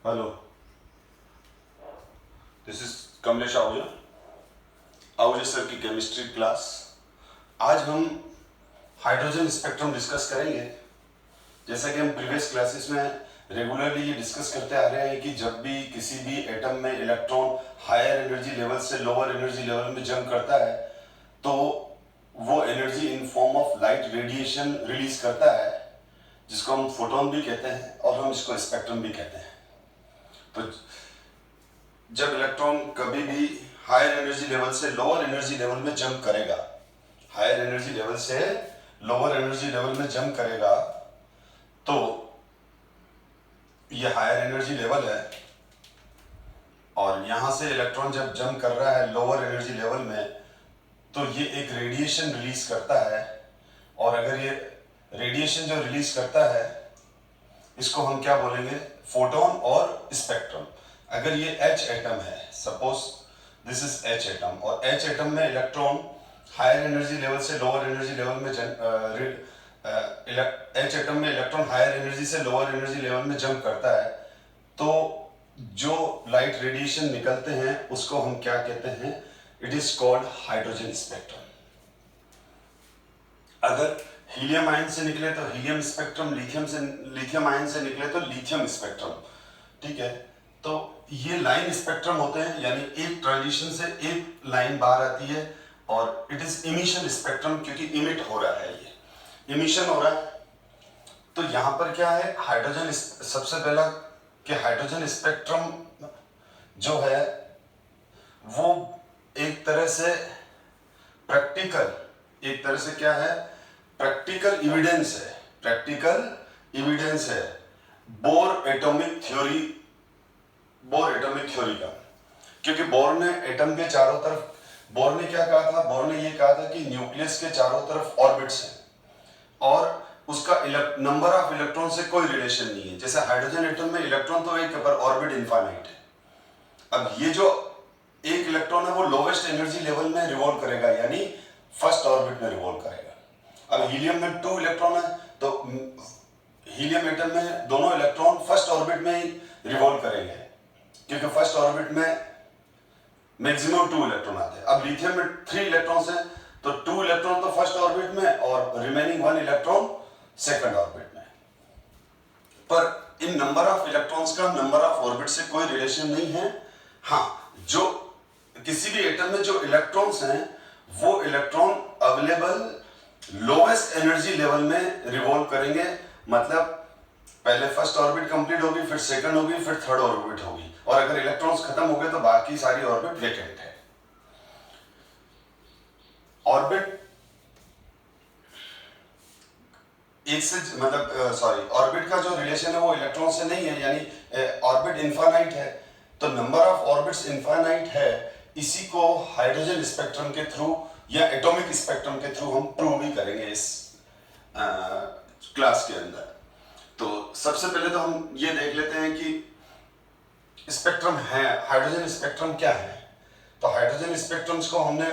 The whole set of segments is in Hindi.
Hello, this is Kamlesh Ahuja sir की केमिस्ट्री क्लास। आज हम हाइड्रोजन स्पेक्ट्रम डिस्कस करेंगे। जैसा कि हम प्रीवियस क्लासेस में रेगुलरली ये डिस्कस करते आ रहे हैं कि जब भी किसी भी एटम में इलेक्ट्रॉन हायर एनर्जी लेवल से लोअर एनर्जी लेवल में जंप करता है तो वो energy in form of light radiation release करता है, जिसको हम फोटोन भी कहते हैं और हम इसको स्पेक्ट्रम भी कहते हैं। तो जब इलेक्ट्रॉन कभी भी हायर एनर्जी लेवल से लोअर एनर्जी लेवल में जंप करेगा, हायर एनर्जी लेवल से लोअर एनर्जी लेवल में जंप करेगा, तो ये हायर एनर्जी लेवल है और यहां से इलेक्ट्रॉन जब जंप कर रहा है लोअर एनर्जी लेवल में तो ये एक रेडिएशन रिलीज करता है। और अगर ये रेडिएशन जो रिलीज करता है इसको हम क्या बोलेंगे, फोटोन और स्पेक्ट्रम। अगर ये H एटम है, suppose this is H atom, और H एटम में इलेक्ट्रॉन हायर एनर्जी लेवल से लोअर एनर्जी लेवल में H एटम में इलेक्ट्रॉन हायर एनर्जी से लोअर एनर्जी लेवल में जंप करता है, तो जो लाइट रेडिएशन निकलते हैं उसको हम क्या कहते हैं, it is called hydrogen spectrum. अगर हीलियम आयन से निकले तो हीलियम स्पेक्ट्रम, लिथियम आयन से निकले तो लिथियम स्पेक्ट्रम। ठीक है, तो ये लाइन स्पेक्ट्रम होते हैं, यानी एक ट्रांजिशन से एक लाइन बाहर आती है, और इट इज इमिशन स्पेक्ट्रम क्योंकि इमिट हो रहा है, ये इमिशन हो रहा है। तो यहां पर क्या है, हाइड्रोजन, सबसे पहला कि हाइड्रोजन स्पेक्ट्रम जो है वो एक तरह से प्रैक्टिकल, एक तरह से क्या है, प्रैक्टिकल एविडेंस है, प्रैक्टिकल एविडेंस है बोर एटॉमिक थ्योरी का। क्योंकि बोर ने एटम के चारों तरफ, बोर ने क्या कहा था, बोर ने ये कहा था कि न्यूक्लियस के चारों तरफ ऑर्बिट्स हैं और उसका नंबर ऑफ इलेक्ट्रॉन से कोई रिलेशन नहीं है। जैसे हाइड्रोजन एटम में इलेक्ट्रॉन तो एक है पर ऑर्बिट इनफाइनाइट है। अब ये जो एक इलेक्ट्रॉन है वो लोवेस्ट एनर्जी लेवल में रिवॉल्व करेगा, यानी फर्स्ट ऑर्बिट में रिवॉल्व करेगा। अब हीलियम में 2 इलेक्ट्रॉन है तो हीलियम एटम में दोनों इलेक्ट्रॉन फर्स्ट ऑर्बिट में ही रिवॉल्व करेंगे, क्योंकि फर्स्ट ऑर्बिट में मैक्सिमम 2 इलेक्ट्रॉन आते हैं। अब लिथियम में 3 इलेक्ट्रॉन्स हैं तो 2 इलेक्ट्रॉन तो फर्स्ट ऑर्बिट में और रिमेनिंग 1 इलेक्ट्रॉन सेकंड ऑर्बिट में। पर इन नंबर ऑफ इलेक्ट्रॉन्स का नंबर ऑफ ऑर्बिट से कोई रिलेशन नहीं है। हाँ, जो किसी भी एटम में जो इलेक्ट्रॉन्स हैं वो electron available lowest energy level में रिवॉल्व करेंगे, मतलब पहले फर्स्ट ऑर्बिट कंप्लीट होगी, फिर सेकंड होगी, फिर थर्ड ऑर्बिट होगी, और अगर इलेक्ट्रॉन्स खत्म हो गए तो बाकी सारी ऑर्बिट वेकेंट है। ऑर्बिट एक से ऑर्बिट का जो रिलेशन है वो इलेक्ट्रॉन से नहीं है, यानी ऑर्बिट इनफाइनाइट है, तो नंबर ऑफ ऑर्बिट्स इनफाइनाइट है। इसी को हाइड्रोजन स्पेक्ट्रम के थ्रू या एटॉमिक स्पेक्ट्रम के थ्रू हम प्रूव भी करेंगे इस क्लास के अंदर। तो सबसे पहले तो हम ये देख लेते हैं कि स्पेक्ट्रम है, हाइड्रोजन स्पेक्ट्रम क्या है। तो हाइड्रोजन स्पेक्ट्रम्स को हमने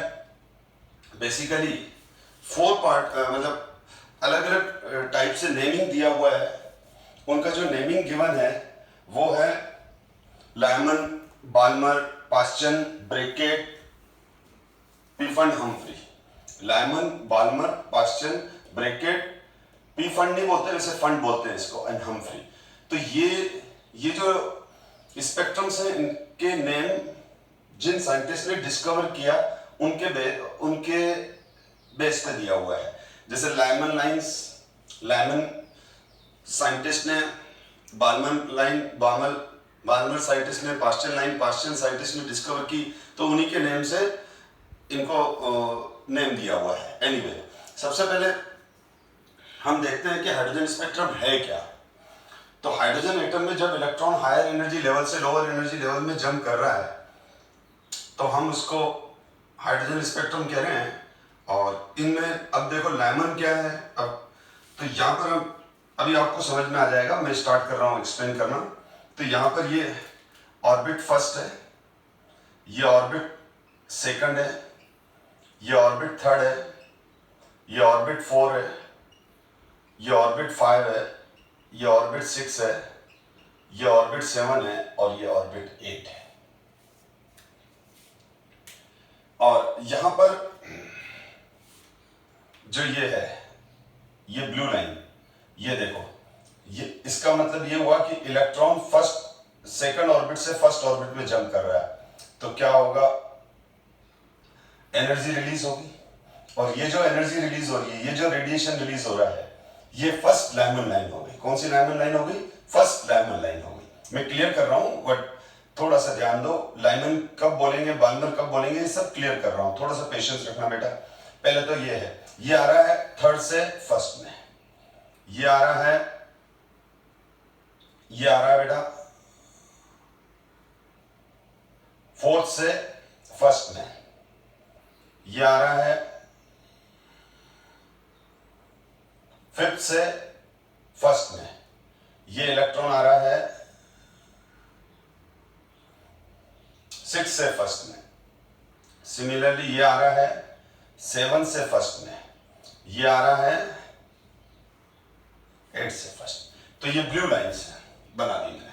बेसिकली 4 पार्ट, मतलब अलग अलग टाइप से नेमिंग दिया हुआ है। उनका जो नेमिंग गिवन है वो है Lyman, Balmer, Paschen, Brackett, Pfund, Humphrey. Lyman, Balmer, Paschen, Brackett, Pfund नहीं बोलते, वैसे फंड बोलते हैं इसको, एंड हम्फ्री। तो ये जो स्पेक्ट्रम्स हैं इनके नेम जिन साइंटिस्ट ने डिस्कवर किया उनके बेस पे दिया हुआ है। जैसे लायमन साइंटिस्ट ने, बाल्मर साइंटिस्ट ने, पास्चन साइंटिस्ट ने डिस्कवर की, तो उन्हीं के नेम से इनको नेम दिया हुआ है। एनीवे, सबसे पहले हम देखते हैं कि हाइड्रोजन स्पेक्ट्रम है क्या। तो हाइड्रोजन एटम में जब इलेक्ट्रॉन हायर एनर्जी लेवल से लोअर एनर्जी लेवल में जंप कर रहा है तो हम उसको हाइड्रोजन स्पेक्ट्रम कह रहे हैं। और इनमें अब देखो लायमन क्या है, अब तो यहाँ पर अभी आपको समझ में आ जाएगा, मैं स्टार्ट कर रहा हूँ एक्सप्लेन करना। तो यहाँ पर ये ऑर्बिट फर्स्ट है, ये ऑर्बिट सेकंड है, ये ऑर्बिट थर्ड है, ये ऑर्बिट 4 है, ये ऑर्बिट 5 है, ये ऑर्बिट 6 है, ये ऑर्बिट 7 है और ये ऑर्बिट 8 है। और यहां पर जो ये है, ये ब्लू लाइन, ये देखो, ये इसका मतलब ये हुआ कि इलेक्ट्रॉन सेकंड ऑर्बिट से फर्स्ट ऑर्बिट में जंप कर रहा है। तो क्या होगा, एनर्जी रिलीज होगी, और ये जो एनर्जी रिलीज हो रही है, ये जो रेडिएशन रिलीज हो रहा है, ये फर्स्ट लाइमन लाइन हो गई। कौन सी लाइमन लाइन हो गई? फर्स्ट लाइमन लाइन हो गई। मैं क्लियर कर रहा हूं, बट थोड़ा सा ध्यान दो, लाइमन कब बोलेंगे, बाल्मर कब बोलेंगे, ये सब क्लियर कर रहा हूं, थोड़ा सा पेशेंस रखना बेटा। पहले तो ये है, ये आ रहा है थर्ड से फर्स्ट में, ये आ रहा है, ये आ रहा है बेटा फोर्थ से फर्स्ट में, ये आ रहा है फिफ्थ से फर्स्ट में, ये इलेक्ट्रॉन आ रहा है सिक्स से फर्स्ट में, सिमिलरली ये आ रहा है सेवन से फर्स्ट में, ये आ रहा है एट से फर्स्ट। तो ये ब्लू लाइन्स है, बना दी मैंने।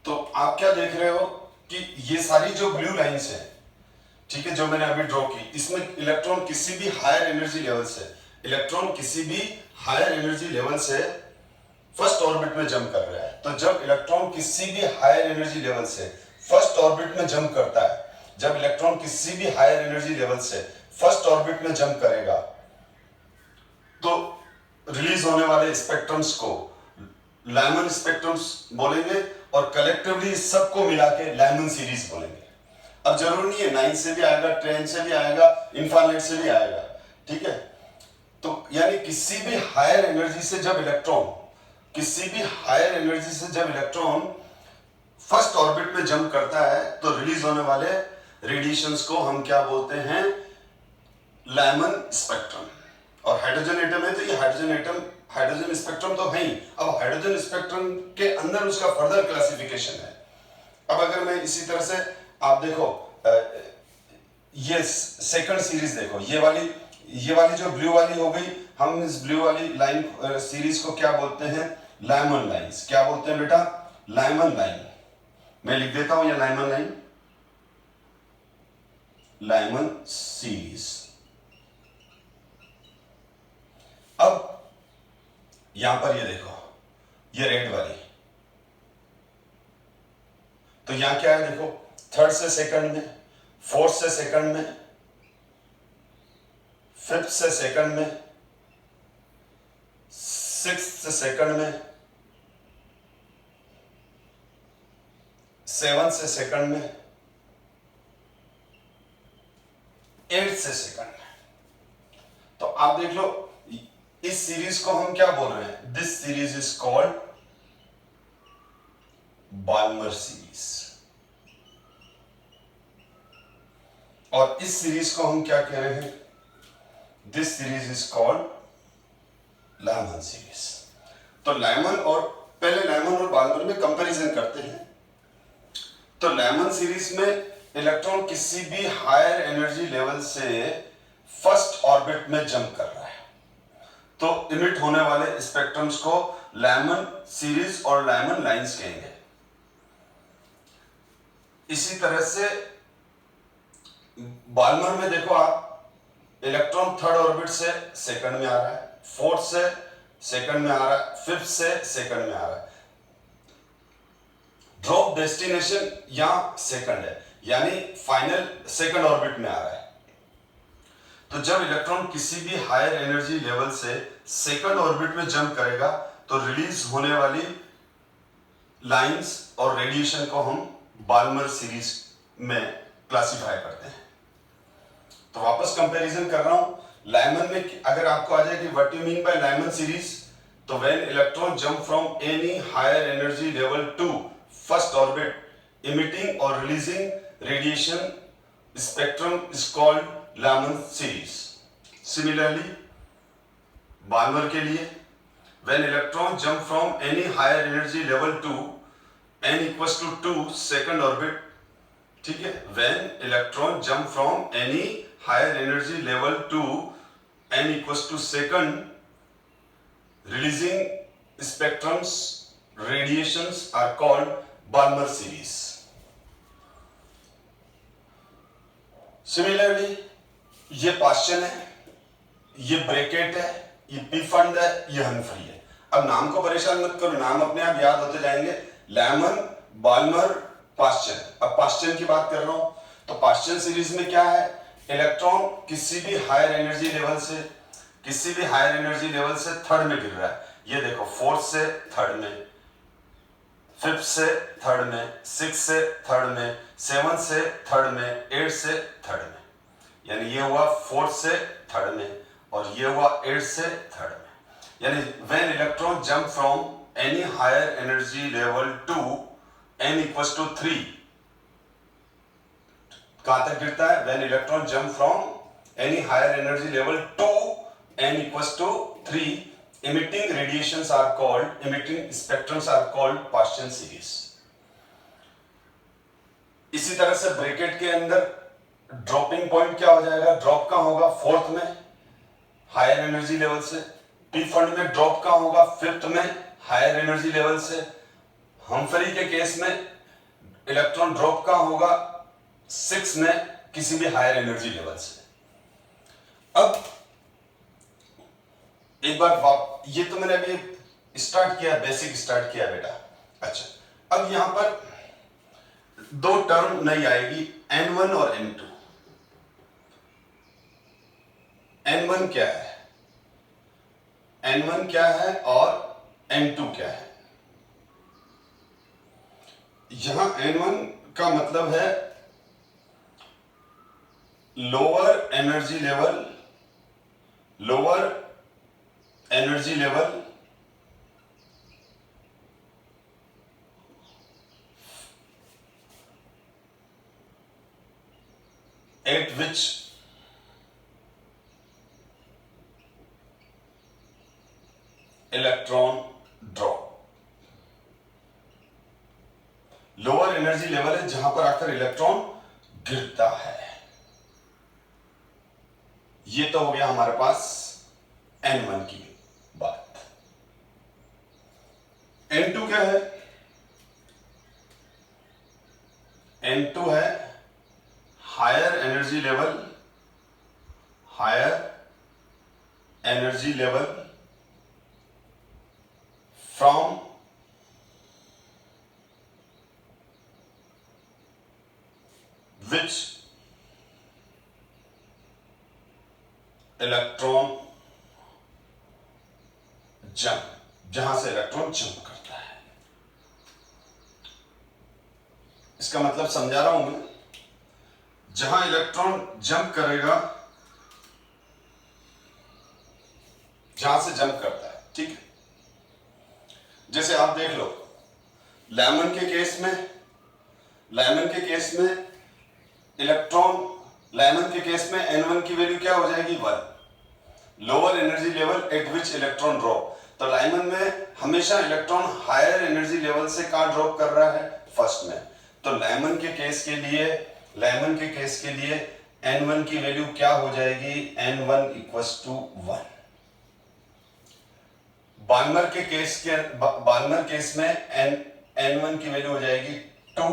तो आप क्या देख रहे हो कि ये सारी जो ब्लू लाइन्स है, ठीक है, जो मैंने अभी ड्रॉ की, इसमें इलेक्ट्रॉन किसी भी हायर एनर्जी लेवल से, इलेक्ट्रॉन किसी भी हायर एनर्जी लेवल से फर्स्ट ऑर्बिट में जंप कर रहा है। तो जब इलेक्ट्रॉन किसी भी हायर एनर्जी लेवल से फर्स्ट ऑर्बिट में जंप करता है, जब इलेक्ट्रॉन किसी भी हायर एनर्जी लेवल से फर्स्ट ऑर्बिट में जंप करेगा, तो रिलीज होने वाले स्पेक्ट्रम्स को लाइमन स्पेक्ट्रम्स बोलेंगे, और कलेक्टिवली सबको मिला के लाइमन सीरीज बोलेंगे। अब जरूर नहीं है 9 से भी आएगा, 10 से भी आएगा, इन्फाइनाइट से भी आएगा, ठीक है। तो यानी किसी भी हायर एनर्जी से जब इलेक्ट्रॉन, किसी भी हायर एनर्जी से जब इलेक्ट्रॉन फर्स्ट ऑर्बिट में जंप करता है, तो रिलीज होने वाले रेडिएशंस को हम क्या बोलते हैं? Lyman spectrum. और हाइड्रोजन एटम है तो ये हाइड्रोजन स्पेक्ट्रम तो है ही। अब हाइड्रोजन स्पेक्ट्रम के अंदर उसका फर्दर क्लासिफिकेशन है। अब अगर मैं इसी तरह से, आप देखो, ये सेकंड सीरीज देखो, ये वाली जो ब्लू वाली हो गई, हम इस ब्लू वाली लाइन सीरीज को क्या बोलते हैं? Lyman lines. क्या बोलते हैं बेटा? Lyman line. मैं लिख देता हूं ये लाइमन लाइन, लाइमन सीरीज। अब यहां पर ये देखो, ये रेड वाली, तो यहां क्या है देखो, थर्ड से सेकंड में, फोर्थ से सेकंड में, फिफ्थ से सेकंड में, सिक्स्थ से सेकंड में, सेवंथ से सेकंड में, एट्थ से सेकंड में। तो आप देख लो, इस सीरीज को हम क्या बोल रहे हैं? This series is called Balmer series. और इस सीरीज को हम क्या कह रहे हैं? This series is called Lyman series. तो पहले लाइमन और बाल्मर में कंपैरिजन करते हैं। तो लाइमन सीरीज में इलेक्ट्रॉन किसी भी हायर एनर्जी लेवल से फर्स्ट ऑर्बिट में जंप कर रहा है, तो इमिट होने वाले स्पेक्ट्रम्स को लाइमन सीरीज और लाइमन लाइंस कहेंगे। इसी तरह से बाल्मर में देखो आप, इलेक्ट्रॉन थर्ड ऑर्बिट से सेकंड में आ रहा है, फोर्थ से सेकंड में आ रहा है, फिफ्थ से सेकंड में आ रहा है। ड्रॉप डेस्टिनेशन यहां सेकंड है, यानी फाइनल सेकंड ऑर्बिट में आ रहा है। तो जब इलेक्ट्रॉन किसी भी हायर एनर्जी लेवल से सेकंड ऑर्बिट में जंप करेगा, तो रिलीज होने वाली लाइंस और रेडिएशन को हम बाल्मर सीरीज में क्लासिफाई करते हैं। तो वापस कंपैरिजन कर रहा हूं, लाइमन में अगर आपको आ जाए कि what you mean by Lyman series, तो when electron jump from any higher energy level to first orbit emitting और releasing radiation, spectrum is called Lyman series. Similarly Balmer के लिए, when electron jump from any higher energy level to n equals to 2 second orbit, ठीक है, when electron jump from any higher energy level to n equals to second, releasing spectrums radiations are called Balmer series. Similarly, ये पाश्चन है, ये ब्रैकेट है, ये पी फंड है, ये हनफ्री है. अब नाम को परेशान मत करो, नाम अपने आप याद होते जाएंगे. Lyman, Balmer, Paschen. अब पाश्चन की बात कर रहा हूं, तो पाश्चन सीरीज में क्या है? इलेक्ट्रॉन किसी भी हायर एनर्जी लेवल से थर्ड में गिर रहा है. ये देखो, फोर्थ से थर्ड में, फिफ्थ से थर्ड में, सिक्स से थर्ड में, सेवन से थर्ड में, एट से थर्ड में. यानी ये हुआ फोर्थ से थर्ड में और ये हुआ एट से थर्ड में. यानी when electron jump from any higher energy level to n equals to 3, कहां तक गिरता है? When electron jump from any higher energy level to n equals to 3, emitting spectrums are called Paschen series. इसी तरह से ब्रैकेट के अंदर ड्रॉपिंग पॉइंट क्या हो जाएगा? ड्रॉप कहां होगा? फोर्थ में, हायर एनर्जी लेवल से. पी फंड में ड्रॉप कहां होगा? फिफ्थ में, हायर एनर्जी लेवल से. हम्फ्री के केस में इलेक्ट्रॉन ड्रॉप कहां होगा? सिक्स में, किसी भी हायर एनर्जी लेवल से. अब एक बार ये तो मैंने अभी स्टार्ट किया, बेसिक स्टार्ट किया बेटा. अच्छा, अब यहां पर दो टर्म नहीं आएगी, N1 और N2. N1 क्या है, N1 क्या है और N2 क्या है? यहां N1 का मतलब है lower energy level at which electron drop. Lower energy level है जहां पर आकर इलेक्ट्रॉन गिरता है. ये तो हो गया हमारे पास N1 की बात. N2 क्या है? N2 है higher energy level from which electron jump, जहां से इलेक्ट्रॉन जंप करता है. इसका मतलब समझा रहा हूं मैं. जहां इलेक्ट्रॉन जंप करेगा, जहां से जंप करता है, ठीक है. जैसे आप देख लो, लैमन के केस में N1 की वैल्यू क्या हो जाएगी? 1. Lower energy level at which electron drop. तो लाइमन में हमेशा इलेक्ट्रॉन हायर एनर्जी लेवल से कहां ड्रॉप कर रहा है? फर्स्ट में. तो लाइमन के केस के लिए N1 की वैल्यू क्या हो जाएगी? N1 equals to 1. Balmer case में N1 की वैल्यू हो जाएगी 2.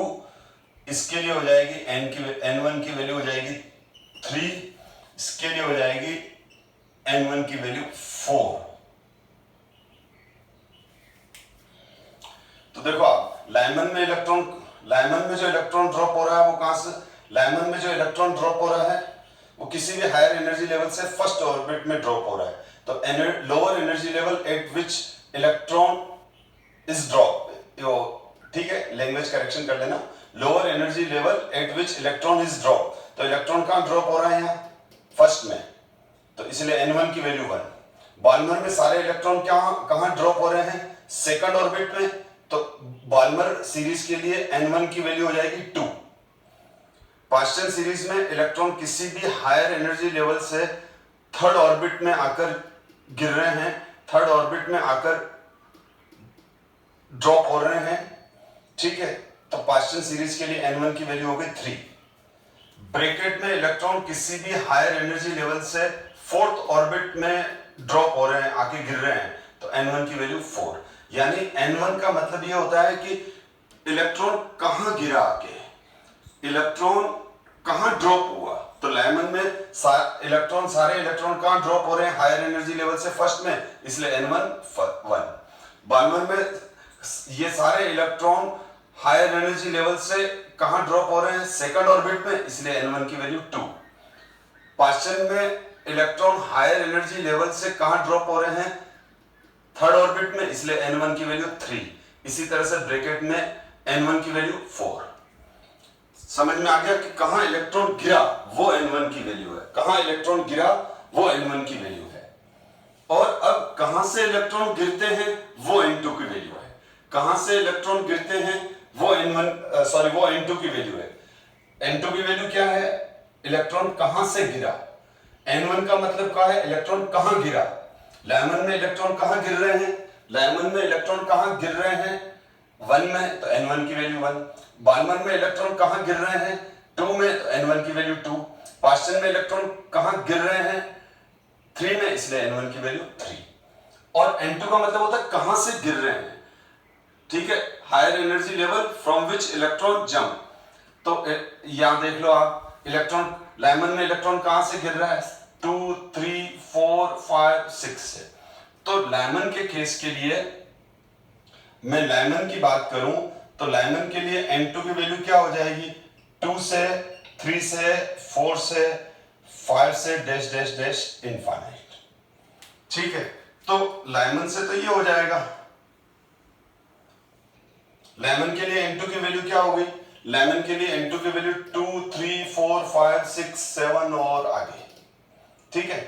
इसके लिए हो जाएगी N1 की वैल्यू हो जाएगी 3. इसके लिए हो जाएगी N1 की वैल्यू 4. तो देखो आप, लाइमन में जो इलेक्ट्रॉन ड्रॉप हो रहा है वो कहां से? लाइमन में जो इलेक्ट्रॉन ड्रॉप हो रहा है वो किसी भी हायर एनर्जी लेवल से फर्स्ट ऑर्बिट में ड्रॉप हो रहा है. तो lower energy level at which electron is drop. ठीक है, लैंग्वेज करेक्शन कर लेना. Lower energy level at which electron is drop. तो इलेक्ट्रॉन कहां ड्रॉप हो रहा है? यहां फर्स्ट में. तो इसलिए N1 की वैल्यू 1. बाल्मर में सारे इलेक्ट्रॉन कहां ड्रॉप हो रहे हैं? सेकंड ऑर्बिट में. तो बाल्मर सीरीज के लिए N1 की वैल्यू हो जाएगी 2. पाश्चन सीरीज में इलेक्ट्रॉन किसी भी हायर एनर्जी लेवल से थर्ड ऑर्बिट में आकर गिर रहे हैं, थर्ड ऑर्बिट में आकर ड्रॉप हो रहे हैं, ठीक है. तो पाश्चन सीरीज के लिए N1 की वैल्यू हो गई 3. ब्रैकेट में इलेक्ट्रॉन किसी भी हायर एनर्जी लेवल से फोर्थ ऑर्बिट में ड्रॉप हो रहे हैं, आके गिर रहे हैं, तो N1 की वैल्यू 4. यानी n1 का मतलब ये होता है कि इलेक्ट्रॉन कहां गिरा आके, इलेक्ट्रॉन कहां ड्रॉप हुआ। तो लेमन में सारे इलेक्ट्रॉन कहां ड्रॉप हो रहे हैं, हायर एनर्जी लेवल से फर्स्ट में, इसलिए n1 1। बालमन में ये सारे इलेक्ट्रॉन हायर एनर्जी लेवल से कहां ड्रॉप हो रहे हैं, सेकंड ऑर्बिट में, इसलिए n1 की वैल्यू 2। पाश्चन में इलेक्ट्रॉन हायर एनर्जी लेवल से कहां ड्रॉप हो रहे हैं, थर्ड ऑर्बिट में, इसलिए n1 की वैल्यू 3। इसी तरह से ब्रैकेट में n1 की वैल्यू 4। समझ में आ गया कि कहां इलेक्ट्रॉन गिरा वो n1 की वैल्यू है, कहां इलेक्ट्रॉन गिरा वो n1 की वैल्यू है। और अब कहां से इलेक्ट्रॉन गिरते हैं वो n2 की वैल्यू है, कहां से इलेक्ट्रॉन गिरते हैं वो वो n2 की वैल्यू है। n2 की वैल्यू क्या है, इलेक्ट्रॉन कहां से गिरा। n1 का मतलब क्या है, इलेक्ट्रॉन कहां गिरा। लेमन में इलेक्ट्रॉन कहां गिर रहे हैं, लेमन में इलेक्ट्रॉन कहां गिर रहे हैं 1 में, तो n1 की वैल्यू 1। बालमन में इलेक्ट्रॉन कहां गिर रहे हैं 2 में, तो n1 की वैल्यू 2। पाश्चन में इलेक्ट्रॉन कहां गिर रहे हैं 3 में, इसलिए n1 की वैल्यू 3। और n2 का मतलब होता है कहां से गिर रहे हैं, ठीक है, higher energy level from which electron jump. तो यहां देख लो आप, इलेक्ट्रॉन लेमन में इलेक्ट्रॉन कहां से गिर रहा है 2 3 4 5 6 से। तो लेमन के केस के लिए मैं लेमन की बात करूं तो लेमन के लिए n2 की वैल्यू क्या हो जाएगी, 2 से 3 से 4 से 5 से डैश डैश डैश इनफाइनाइट। ठीक है, तो लेमन से तो ये हो जाएगा, लेमन के लिए n2 की वैल्यू क्या हो गई, लेमन के लिए n2 की वैल्यू 2 3 4 5 6 7 और आगे। ठीक है,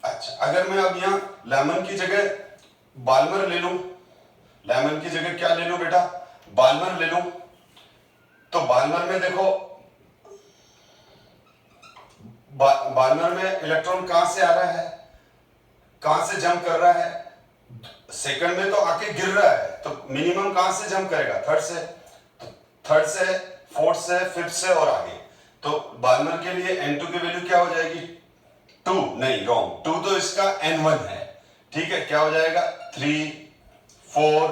अच्छा अगर मैं अब यहां लेमन की जगह बाल्मर ले लूं, लेमन की जगह क्या ले लूं बेटा, बाल्मर ले लूं, तो बाल्मर में देखो बाल्मर में इलेक्ट्रॉन कहां से आ रहा है, कहां से जंप कर रहा है, सेकंड में तो आके गिर रहा है, तो मिनिमम कहां से जंप करेगा, थर्ड से, तो थर्ड से फोर्थ से फिफ्थ से और आगे। तो बाल्मर के लिए n2 की वैल्यू क्या हो जाएगी 2, नहीं रॉन्ग, 2 तो इसका n1 है। ठीक है, क्या हो जाएगा 3 4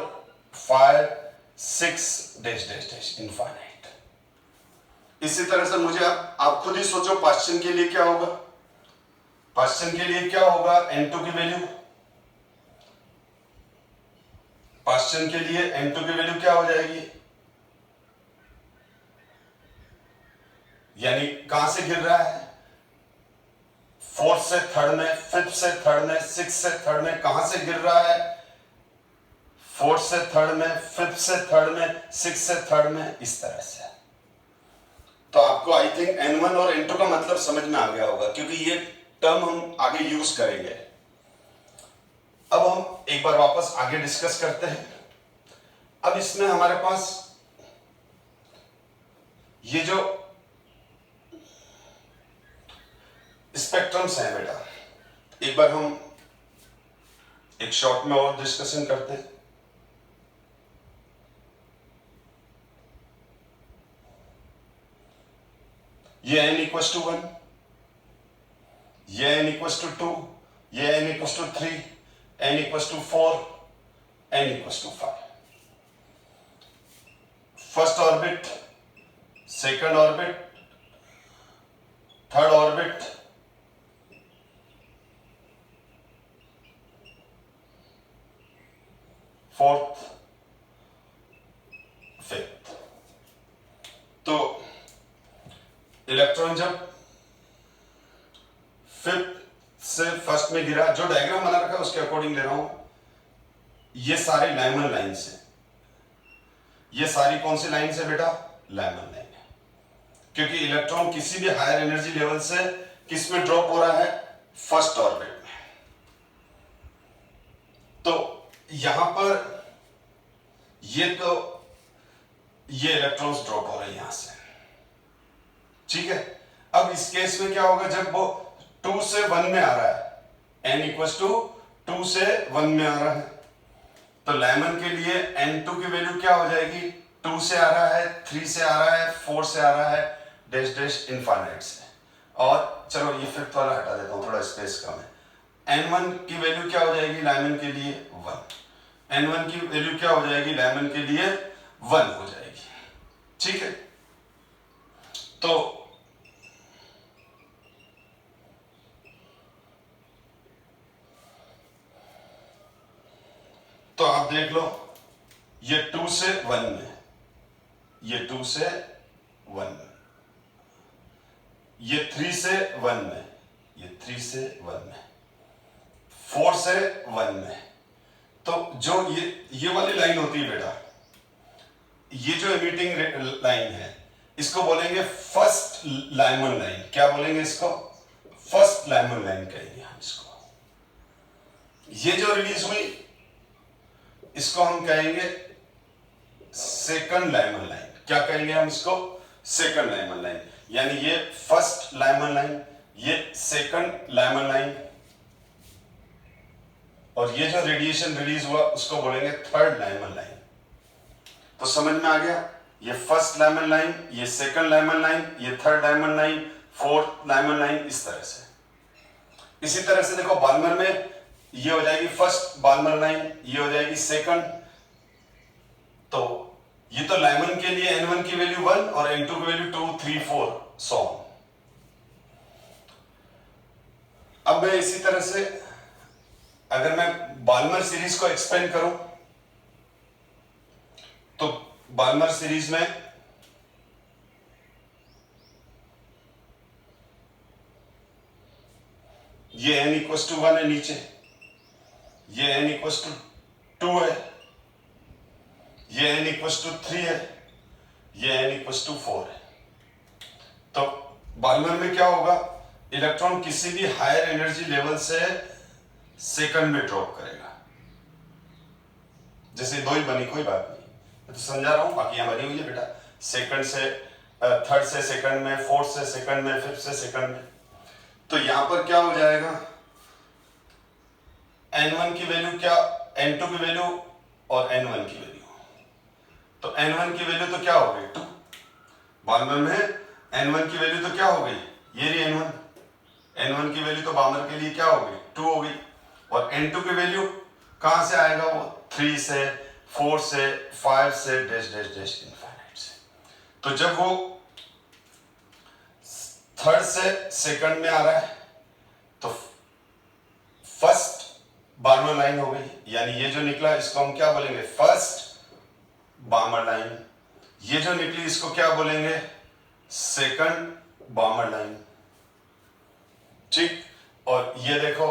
5 6 डैश डैश डैश इनफाइनाइट। इसी तरह से मुझे आप खुद ही सोचो पाश्चन के लिए क्या होगा, पाश्चन के लिए क्या होगा n2 की वैल्यू, पाश्चन के लिए n2 की वैल्यू क्या हो जाएगी, यानी कहां से गिर रहा है, फोर्थ से थर्ड में, फिफ्थ से थर्ड में, सिक्स से थर्ड में, कहां से गिर रहा है, फोर्थ से थर्ड में, फिफ्थ से थर्ड में, सिक्स से थर्ड में, इस तरह से। तो आपको आई थिंक n1 और n2 का मतलब समझ में आ गया होगा, क्योंकि ये टर्म हम आगे यूज करेंगे। अब हम एक बार वापस आगे डिस्कस करते हैं। अब इसमें हमारे पास ये जो स्पेक्ट्रम्स हैं बेटा, एक बार हम एक शॉर्ट में और डिस्कशन करते हैं। ये n इक्वल्स टू 1, ये n इक्वल्स टू 2, ये n equals to 3, n equals to 4, n equals to 5। First orbit, second orbit, third orbit, fourth, fifth. तो इलेक्ट्रॉन जब फिफ्थ से फर्स्ट में गिरा, जो डायग्राम बना रखा है उसके अकॉर्डिंग ले रहा हूं, ये सारे लेमन लाइन्स हैं। ये सारी कौन सी लाइन है बेटा, लेमन लाइन है, क्योंकि इलेक्ट्रॉन किसी भी हायर एनर्जी लेवल से किस में ड्रॉप हो रहा है, फर्स्ट ऑर्बिट में। तो यहां पर ये इलेक्ट्रॉन्स ड्रॉप हो रहे हैं यहां से। ठीक है, अब इस केस में क्या होगा, जब वो 2 से 1 में आ रहा है, n इक्वल्स टू 2 से 1 में आ रहा है, तो लेमन के लिए n2 की वैल्यू क्या हो जाएगी, 2 से आ रहा है, 3 से आ रहा है, 4 से आ रहा है, डैश डैश इनफाइनाइट से। और चलो ये फिफ्थ वाला हटा देता हूं, थोड़ा स्पेस कम है। n1 की वैल्यू क्या हो जाएगी लेमन के लिए 1। N1 की वैल्यू क्या हो जाएगी, लाइमन के लिए 1 हो जाएगी। ठीक है, तो आप देख लो, ये 2 से 1 में, ये 2 से 1 में, ये 3 से 1 में, ये 3 से 1 में, 4 से 1 में। तो जो ये वाली लाइन होती है बेटा, ये जो एमिटिंग लाइन है, इसको बोलेंगे फर्स्ट लाइमन लाइन। क्या बोलेंगे इसको? फर्स्ट लाइमन लाइन कहेंगे हम इसको। ये जो रिलीज हुई, इसको हम कहेंगे सेकंड लाइमन लाइन। क्या कहेंगे हम इसको? Second Lyman line. यानी ये फर्स्ट लाइमन लाइन, ये सेकंड लाइमन लाइन, और ये जो रेडिएशन रिलीज हुआ उसको बोलेंगे थर्ड लाइमन लाइन। तो समझ में आ गया? ये फर्स्ट लाइमन लाइन, ये सेकंड लाइमन लाइन, ये third Lyman line, fourth Lyman line, इस तरह से। इसी तरह से देखो बाल्मर में ये हो जाएगी फर्स्ट बाल्मर लाइन, ये हो जाएगी सेकंड। तो ये तो लाइमन के लिए N1 की वैल्यू 1 और N2 की वैल्यू 2, 3, 4 सो। अब मैं इसी तरह से अगर मैं बाल्मर सीरीज को एक्सपेंड करूं, तो बाल्मर सीरीज में ये n इक्वस टू 1 है नीचे, ये n इक्वस टू 2 है, ये n इक्वस टू 3 है, ये n इक्वस टू 4 है। तो बाल्मर में क्या होगा? इलेक्ट्रॉन किसी भी हायर एनर्जी लेवल से सेकंड में ड्रॉप करेगा। जैसे 2 ही बनी, कोई बात नहीं, मैं तो समझा रहा हूं, बाकी यहां बनी हुई है बेटा। सेकंड से थर्ड से सेकंड में, फोर्थ से सेकंड में, फिफ्थ से सेकंड में। तो यहां पर क्या हो जाएगा? N1 की वैल्यू क्या, N2 की वैल्यू और N1 की वैल्यू। तो N1 की वैल्यू तो क्या हो गई? 2। बाल्मर में N1 की वैल्यू तो क्या हो गई? ये रही N1। N1 की वैल्यू तो बाल्मर के लिए क्या हो गई? 2 हो गई। और N2 की वैल्यू कहां से आएगा? वो 3 से, 4 से, 5 से, डैश डैश डैश इनफाइनाइट से। तो जब वो थर्ड से सेकंड में आ रहा है, तो फर्स्ट बाल्मर लाइन हो गई, यानी ये जो निकला इसको हम क्या बोलेंगे? First Balmer line. ये जो निकली इसको क्या बोलेंगे? Second Balmer line. ठीक, और ये देखो,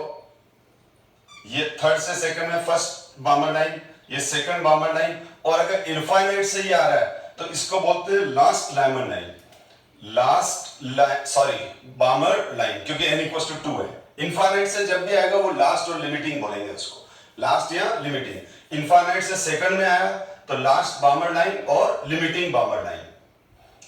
ये थर्ड से सेकंड में फर्स्ट बाल्मर लाइन, ये सेकंड बाल्मर लाइन, और अगर इनफाइनाइट से ये आ रहा है तो इसको बोलते हैं last Lyman line. Balmer line, क्योंकि n इक्वल टू 2 है। इनफाइनाइट से जब भी आएगा वो लास्ट और लिमिटिंग बोलेंगे उसको, लास्ट या लिमिटिंग। इनफाइनाइट से सेकंड में आया तो लास्ट बाल्मर लाइन और limiting Balmer line.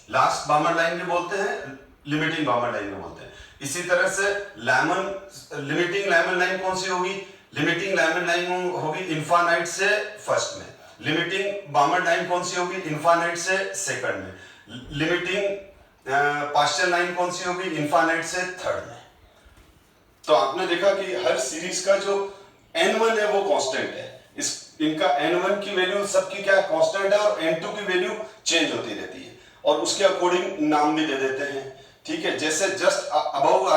Last Balmer line भी बोलते हैं, लिमिटिंग बाल्मर लाइन भी बोलते हैं। इसी तरह से लिमिटिंग लाइमन लाइन कौन सी होगी? लिमिटिंग लाइमन लाइन होगी इनफाइनाइट से फर्स्ट में। लिमिटिंग बाल्मर लाइन कौन सी होगी? इनफाइनाइट से सेकंड में। लिमिटिंग पार्शियल लाइन कौन सी होगी? इनफाइनाइट से थर्ड में। तो आपने देखा कि हर सीरीज का जो N1 है वो कांस्टेंट है। इनका N1 की वैल्यू सबकी क्या कांस्टेंट है, और N2 की वैल्यू चेंज होती रहती है, और उसके अकॉर्डिंग नाम भी दे देते हैं। ठीक है, जैसे जस्ट अबव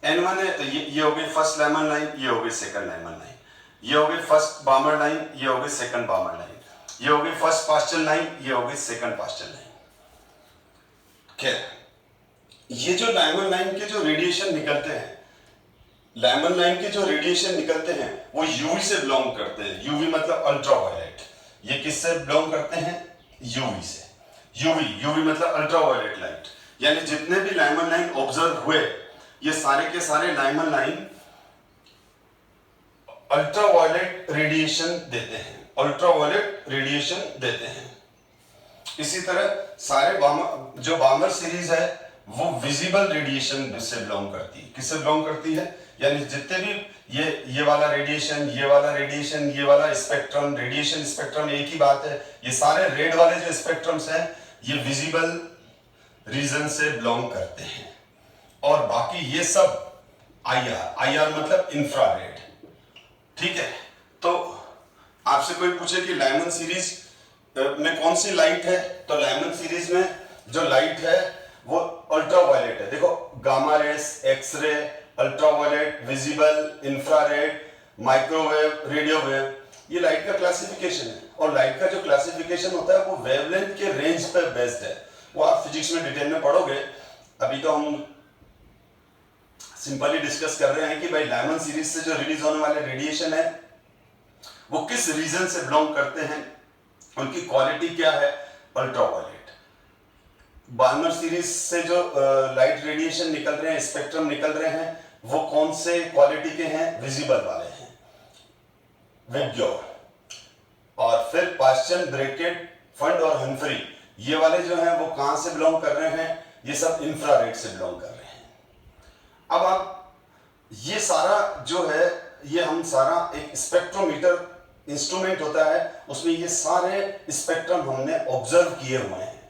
N1 है तो ये हो गई फर्स्ट लाइमन लाइन, ये हो गई सेकंड लाइमन लाइन, ये हो गई फर्स्ट बाल्मर लाइन, ये हो गई सेकंड बाल्मर लाइन, ये हो गई फर्स्ट पास्चल लाइन, ये हो गई सेकंड पास्चल लाइन। क्या ये जो लाइमन लाइन के जो रेडिएशन निकलते हैं, लाइमन लाइन के जो रेडिएशन निकलते हैं वो यूवी से बिलोंग करते हैं। यूवी मतलब अल्ट्रावायलेट। ये किससे बिलोंग करते हैं? यूवी से। यूवी मतलब अल्ट्रावायलेट लाइट। यानी जितने भी लाइमन लाइन ऑब्जर्व हुए, ये सारे के सारे लाइमन लाइन अल्ट्रावायलेट रेडिएशन देते हैं, अल्ट्रावायलेट रेडिएशन देते हैं। इसी तरह सारे जो बाल्मर सीरीज है वो विजिबल रेडिएशन से बिलोंग करती है। किससे बिलोंग करती है? यानी जितने भी ये वाला रेडिएशन, ये वाला रेडिएशन, ये वाला स्पेक्ट्रम, रेडिएशन स्पेक्ट्रम एक ही बात है। ये सारे रेड वाले जो स्पेक्ट्रम्स हैं ये विजिबल रीजन से बिलोंग करते हैं, और बाकी ये सब IR मतलब इंफ्रारेड। ठीक है, तो आपसे कोई पूछे कि लाइमन सीरीज में कौन सी लाइट है, तो लाइमन सीरीज में जो लाइट है वो अल्ट्रावायलेट है। देखो gamma rays, x ray, ultraviolet, visible, infrared, microwave, radio wave, ये लाइट का क्लासिफिकेशन है। और लाइट का जो क्लासिफिकेशन होता है वो वेवलेंथ के रेंज पर बेस्ड है। वो आप फिजिक्स में डिटेल में पढ़ोगे। अभी तो हम सिंपली डिस्कस कर रहे हैं कि भाई लाइमन सीरीज से जो रिलीज होने वाले रेडिएशन है वो किस रीजन से बिलोंग करते हैं, उनकी क्वालिटी क्या है, अल्ट्रावायलेट। बाल्मर सीरीज से जो लाइट रेडिएशन निकल रहे हैं, स्पेक्ट्रम निकल रहे हैं, वो कौन से क्वालिटी के हैं, विजिबल वाले हैं, विबग्योर। और फिर पाश्चन, ब्रैकेट, फंड और हम्फ्री, ये वाले जो हैं वो कहां से बिलोंग कर रहे हैं, ये सब इंफ्रारेड से बिलोंग कर रहे हैं। अब आप ये सारा जो है, ये हम सारा एक स्पेक्ट्रोमीटर इंस्ट्रूमेंट होता है, उसमें ये सारे स्पेक्ट्रम हमने ऑब्जर्व किए हुए हैं।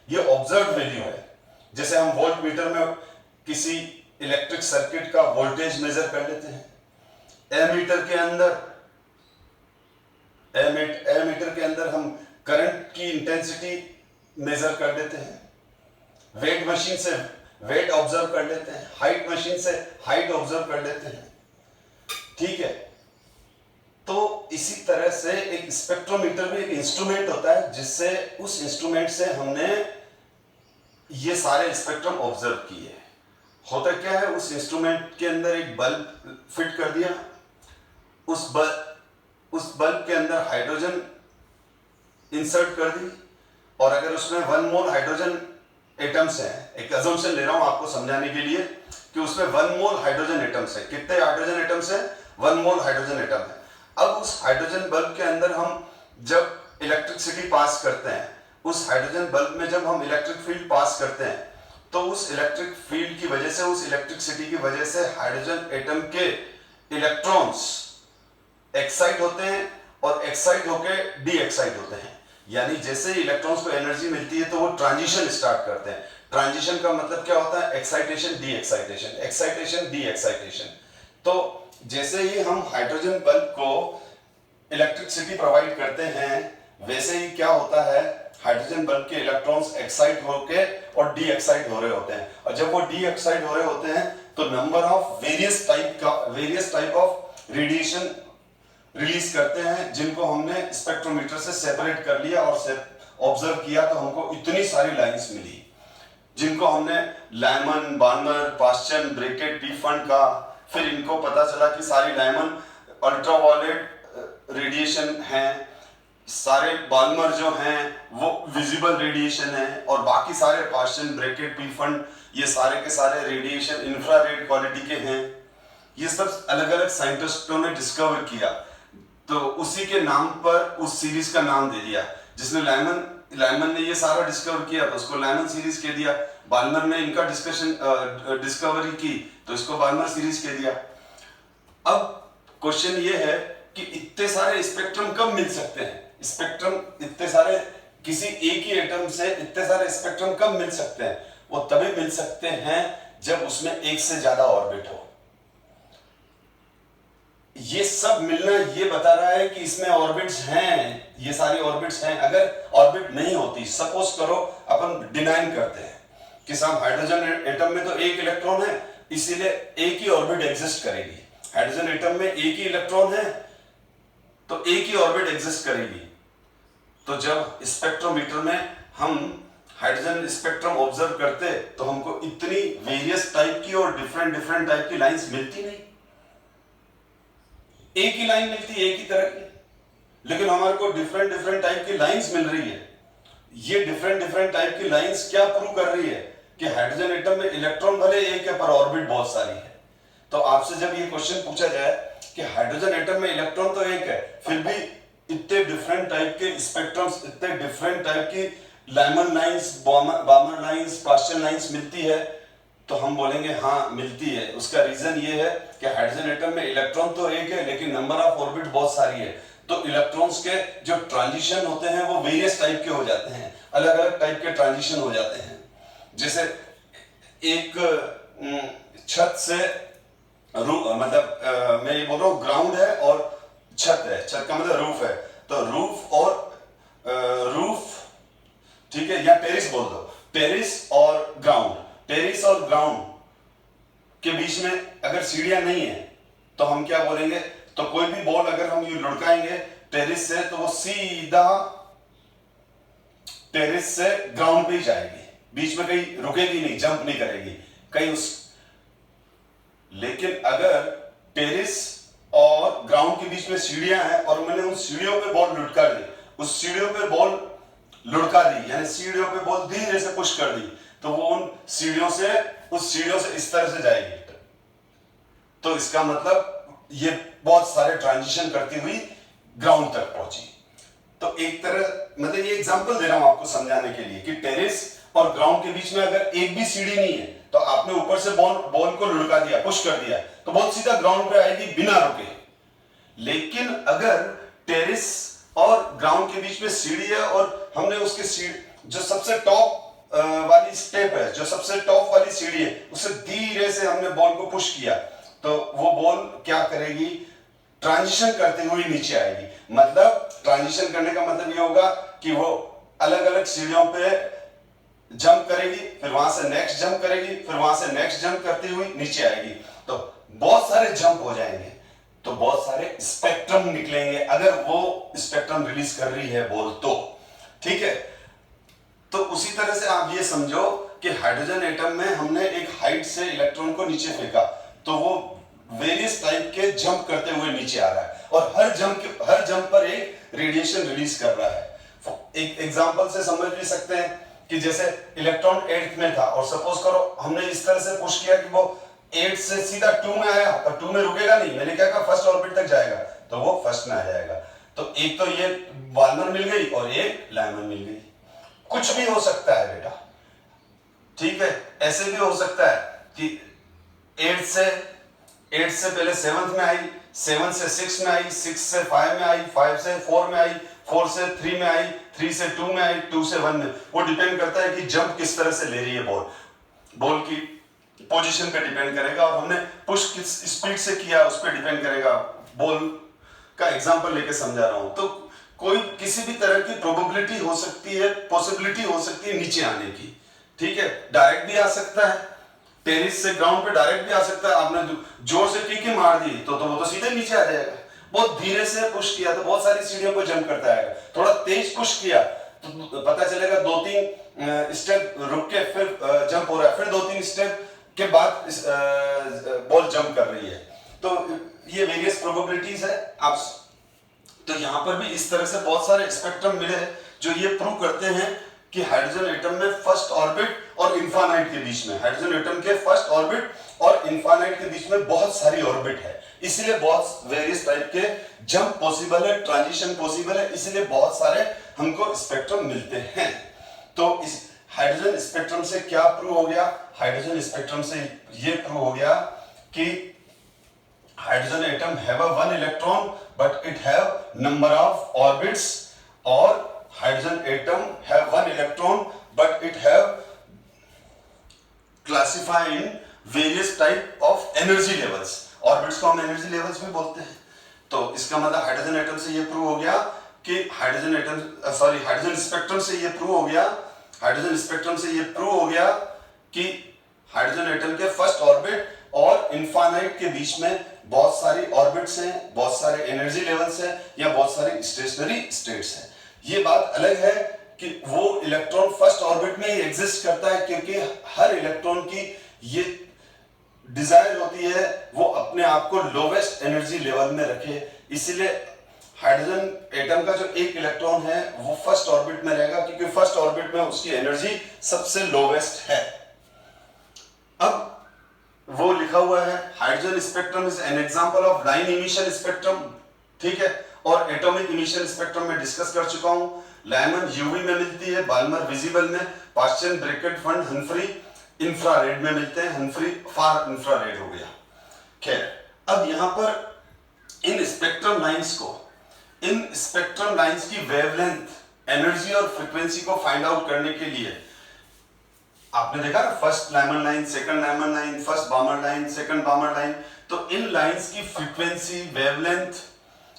ये ऑब्जर्व वैल्यू है। जैसे हम वोल्ट मीटर में किसी इलेक्ट्रिक सर्किट का वोल्टेज मेजर कर लेते हैं, एमीटर के अंदर हम करंट की इंटेंसिटी मेजर कर लेते हैं, वेट मशीन से वेट ऑब्जर्व कर लेते हैं, हाइट मशीन से हाइट ऑब्जर्व कर लेते हैं, ठीक है। तो इसी तरह से एक स्पेक्ट्रोमीटर भी एक इंस्ट्रूमेंट होता है, जिससे उस इंस्ट्रूमेंट से हमने ये सारे स्पेक्ट्रम ऑब्जर्व किए। होता क्या है, उस इंस्ट्रूमेंट के अंदर एक बल्ब फिट कर दिया, उस बल्ब के अंदर हाइड्रोजन इंसर्ट कर दी, और अगर उसमें 1 मोल हाइड्रोजन एटम्स हैं, एक अजम्पशन ले रहा हूं आपको समझाने के लिए कि उसमें 1 मोल हाइड्रोजन एटम्स है। कितने हाइड्रोजन एटम्स है, 1 मोल हाइड्रोजन एटम है। अब उस हाइड्रोजन बल्ब के अंदर हम जब इलेक्ट्रिसिटी पास करते हैं, उस हाइड्रोजन बल्ब में जब हम इलेक्ट्रिक फील्ड पास करते हैं, तो उस इलेक्ट्रिक फील्ड की वजह से, उस इलेक्ट्रिसिटी की वजह से हाइड्रोजन एटम के इलेक्ट्रॉन्स एक्साइट होते हैं और एक्साइट होकर डी एक्साइट होते हैं। यानी जैसे ही इलेक्ट्रॉन्स को एनर्जी मिलती है तो वो ट्रांजिशन स्टार्ट करते हैं। ट्रांजिशन का मतलब क्या होता है, excitation, D excitation, excitation, D excitation. तो जैसे ही हम हाइड्रोजन बल्ब को इलेक्ट्रिसिटी प्रोवाइड करते हैं, वैसे ही क्या होता है, हाइड्रोजन बल्ब के इलेक्ट्रॉन्स एक्साइट होके और डी एक्साइट हो रहे होते हैं। और जब वो डी एक्साइट हो रहे होते हैं तो number of various type of radiation release करते हैं, जिनको हमने स्पेक्ट्रोमीटर से सेपरेट कर लिया और ऑब्जर्व किया, तो हमको इतनी सारी लाइंस मिली, जिनको हमने Lyman, Balmer, Paschen, Brackett, the Pfund का। फिर इनको पता चला कि सारी लाइमन अल्ट्रावायलेट रेडिएशन हैं, सारे बाल्मर जो हैं वो विजिबल रेडिएशन है, और बाकी सारे पाश्चन, ब्रैकेट, डी फंड, ये सारे के सारे रेडिएशन इंफ्रारेड क्वालिटी के हैं। ये सब अलग अलग साइंटिस्टों ने डिस्कवर किया, तो उसी के नाम पर उस सीरीज का नाम दे दिया। जिसने लाइमन ने ये सारा डिस्कवर किया तो उसको लाइमन सीरीज कह दिया, बाल्मर ने इनका डिस्कवरी की तो इसको बाल्मर सीरीज कह दिया। अब क्वेश्चन ये है कि इतने सारे स्पेक्ट्रम कब मिल सकते हैं, स्पेक्ट्रम इतने सारे, किसी एक ही एटम से इतने सारे स्पेक्ट्रम कब मिल सकते हैं, वो तभी मिल सकते हैं जब उसमें एक से ज्यादा ऑर्बिट हो। ये सब मिलना ये बता रहा है कि इसमें ऑर्बिट्स हैं, ये सारी ऑर्बिट्स हैं। अगर ऑर्बिट नहीं होती, सपोज करो अपन डिनाइन करते हैं कि साहब हाइड्रोजन एटम में तो एक इलेक्ट्रॉन है, इसीलिए एक ही ऑर्बिट एग्जिस्ट करेगी। हाइड्रोजन एटम में एक ही इलेक्ट्रॉन है तो एक ही ऑर्बिट एग्जिस्ट करेगी। तो जब स्पेक्ट्रोमीटर में हम हाइड्रोजन स्पेक्ट्रम ऑब्जर्व करते तो हमको इतनी वेरियस टाइप की और डिफरेंट टाइप की लाइंस मिलती नहीं, एक ही लाइन मिलती है एक ही तरह की, लेकिन हमारे को डिफरेंट टाइप की लाइंस मिल रही है। ये डिफरेंट टाइप की लाइंस क्या प्रूव कर रही है कि हाइड्रोजन एटम में इलेक्ट्रॉन भले एक है पर ऑर्बिट बहुत सारी है। तो आपसे जब ये क्वेश्चन पूछा जाए कि हाइड्रोजन एटम में इलेक्ट्रॉन तो एक है, फिर भी इतने डिफरेंट टाइप के स्पेक्ट्रम्स, इतने डिफरेंट टाइप की Lyman lines, Balmer lines, Paschen lines मिलती है, तो हम बोलेंगे हाँ मिलती है। उसका रीजन ये है कि हाइड्रोजन एटम में इलेक्ट्रॉन तो एक है लेकिन नंबर ऑफ ऑर्बिट बहुत सारी है, तो इलेक्ट्रॉन्स के जो ट्रांजिशन होते हैं वो वेरियस टाइप के हो जाते हैं, अलग अलग टाइप के ट्रांजिशन हो जाते हैं। जैसे एक छत से मैं ये बोल रहा हूँ ग्राउंड है और छत है, छत का मतलब रूफ है। तो रूफ और रूफ, ठीक है, या टेरिस बोल दो, टेरिस और ग्राउंड, टेरिस और ग्राउंड के बीच में अगर सीढ़ियां नहीं है तो हम क्या बोलेंगे, तो कोई भी बॉल अगर हम यूं लुढ़काएंगे टेरिस से तो वो सीधा टेरिस से ग्राउंड पे ही जाएगी, बीच में कहीं रुकेगी नहीं, जंप नहीं करेगी कहीं उस। लेकिन अगर टेरिस और ग्राउंड के बीच में सीढ़ियां हैं और मैंने उन सीढ़ियों पे बॉल लुढ़का दी, उस सीढ़ियों पे बॉल लुढ़का दी, यानी सीढ़ियों पे बॉल धीरे से पुश कर दी, तो वो उन सीढ़ियों से, उस सीढ़ियों से इस तरह से जाएगी। तो इसका मतलब ये बहुत सारे ट्रांजिशन करती हुई ग्राउंड तक पहुंची। तो एक तरह मतलब ये एग्जांपल दे रहा हूं आपको समझाने के लिए कि टेरिस और ग्राउंड के बीच में अगर एक भी सीढ़ी नहीं है तो आपने ऊपर से बॉल को लुढ़का दिया, पुश कर दिया, तो बॉल सीधा ग्राउंड पे आएगी बिना रुके। लेकिन अगर टेरिस और ग्राउंड के बीच में सीढ़ी है और हमने उसके जो सबसे टॉप वाली स्टेप है, जो सबसे टॉप वाली सीढ़ी है, उससे धीरे से हमने बॉल को पुश किया, तो वो बॉल क्या करेगी, ट्रांजिशन करते हुए नीचे आएगी। मतलब ट्रांजिशन करने का मतलब ये होगा कि वो अलग अलग सीढ़ियों पे जंप करेगी, फिर वहां से नेक्स्ट जंप करेगी, फिर वहां से नेक्स्ट जंप करती हुई नीचे आएगी। तो बहुत सारे जंप हो जाएंगे, तो बहुत सारे स्पेक्ट्रम निकलेंगे अगर वो स्पेक्ट्रम रिलीज कर रही है बॉल तो, ठीक है। तो उसी तरह से आप ये समझो कि हाइड्रोजन एटम में हमने एक हाइट से इलेक्ट्रॉन को नीचे फेंका, तो वो वेरियस टाइप के जंप करते हुए नीचे आ रहा है और हर जंप पर एक रेडिएशन रिलीज कर रहा है। एक एग्जांपल से समझ भी सकते हैं कि जैसे इलेक्ट्रॉन 8th में था और सपोज करो हमने इस तरह से पुश किया कि वो 8 से सीधा 2 में आया और 2 में रुकेगा नहीं, मैंने क्या कहा फर्स्ट ऑर्बिट तक जाएगा, तो वो फर्स्ट में आ जाएगा। तो एक तो ये बाल्मर मिल गई और एक लाइमन मिल गई। कुछ भी हो सकता है बेटा, ठीक है। ऐसे भी हो सकता है कि 8 से पहले 7th में आई, 7 से 6 में आई, 6 से 5 में आई, 5 से 4 में आई, 4 से 3 में आई, 3 से 2 में आई, 2 से 1 में। वो डिपेंड करता है कि जंप किस तरह से ले रही है बॉल की पोजीशन पे डिपेंड करेगा और हमने पुश किस स्पीड से किया उस पर डिपेंड करेगा। बॉल का एग्जांपल लेके समझा रहा हूं। तो कोई किसी भी तरह की प्रोबेबिलिटी हो सकती है, पॉसिबिलिटी हो सकती है नीचे आने की, ठीक है। डायरेक्ट भी आ सकता है, टेरिस से ग्राउंड पे डायरेक्ट भी आ सकता है। आपने जोर से किक मार दी तो वो तो सीधे नीचे आ जाएगा। बहुत धीरे से पुश किया तो बहुत सारी सीढ़ियों को जंप करता है। थोड़ा तेज पुश किया तो पता चलेगा 2-3 स्टेप रुक के फिर जंप हो रहा है, फिर 2-3 स्टेप के बाद बॉल जंप कर रही है। तो ये वेरियस प्रोबेबिलिटीज है। आप तो यहां पर भी इस तरह से बहुत सारे स्पेक्ट्रम मिले जो ये प्रूव करते हैं कि हाइड्रोजन एटम में फर्स्ट ऑर्बिट और इन्फानाइट के बीच में, हाइड्रोजन एटम के फर्स्ट ऑर्बिट और इन्फानाइट के बीच में बहुत सारी ऑर्बिट है, इसलिए बहुत वेरियस टाइप के जंप पॉसिबल है, ट्रांजिशन पॉसिबल है, इसलिए बहुत सारे हमको स्पेक्ट्रम मिलते हैं। तो इस हाइड्रोजन स्पेक्ट्रम से क्या प्रूव हो गया? हाइड्रोजन स्पेक्ट्रम से ये प्रूव हो गया कि hydrogen atom have a 1 electron but it have number of orbits, और hydrogen atom have 1 electron but it have classify in various type of energy levels. Orbits को हम एनर्जी लेवल्स भी बोलते हैं। तो इसका मतलब हाइड्रोजन एटम से ये प्रूव हो गया कि हाइड्रोजन स्पेक्ट्रम से ये प्रूव हो गया, हाइड्रोजन स्पेक्ट्रम से ये प्रूव हो गया कि हाइड्रोजन एटम के फर्स्ट ऑर्बिट और इनफाइनाइट के बीच में बहुत सारी ऑर्बिट्स हैं, बहुत सारे एनर्जी लेवल्स हैं या बहुत सारी स्टेशनरी स्टेट्स हैं। ये बात अलग है कि वो इलेक्ट्रॉन फर्स्ट ऑर्बिट में ही एग्जिस्ट करता है, क्योंकि हर इलेक्ट्रॉन की ये डिजायर होती है वो अपने आप को लोवेस्ट एनर्जी लेवल में रखे। इसीलिए हाइड्रोजन एटम का जो एक इलेक्ट्रॉन है वो फर्स्ट ऑर्बिट में रहेगा, क्योंकि फर्स्ट ऑर्बिट में उसकी एनर्जी सबसे लोवेस्ट है। अब वो लिखा हुआ है hydrogen spectrum is an example of line emission spectrum, ठीक है। और एटॉमिक इमिशन स्पेक्ट्रम में डिस्कस कर चुका हूं। लाइमन यूवी में मिलती है, बाल्मर विजिबल में, पाश्चन ब्रैकेट फंड हंफ्री इंफ्रारेड में मिलते हैं। हंफ्री फार इंफ्रारेड हो गया। खैर, अब यहां पर इन स्पेक्ट्रम लाइंस की वेवलेंथ, एनर्जी और फ्रीक्वेंसी को फाइंड आउट करने के लिए आपने देखा ना, first Lyman line, second Lyman line, first Balmer line, second Balmer line. तो इन लाइंस की फ्रीक्वेंसी, वेवलेंथ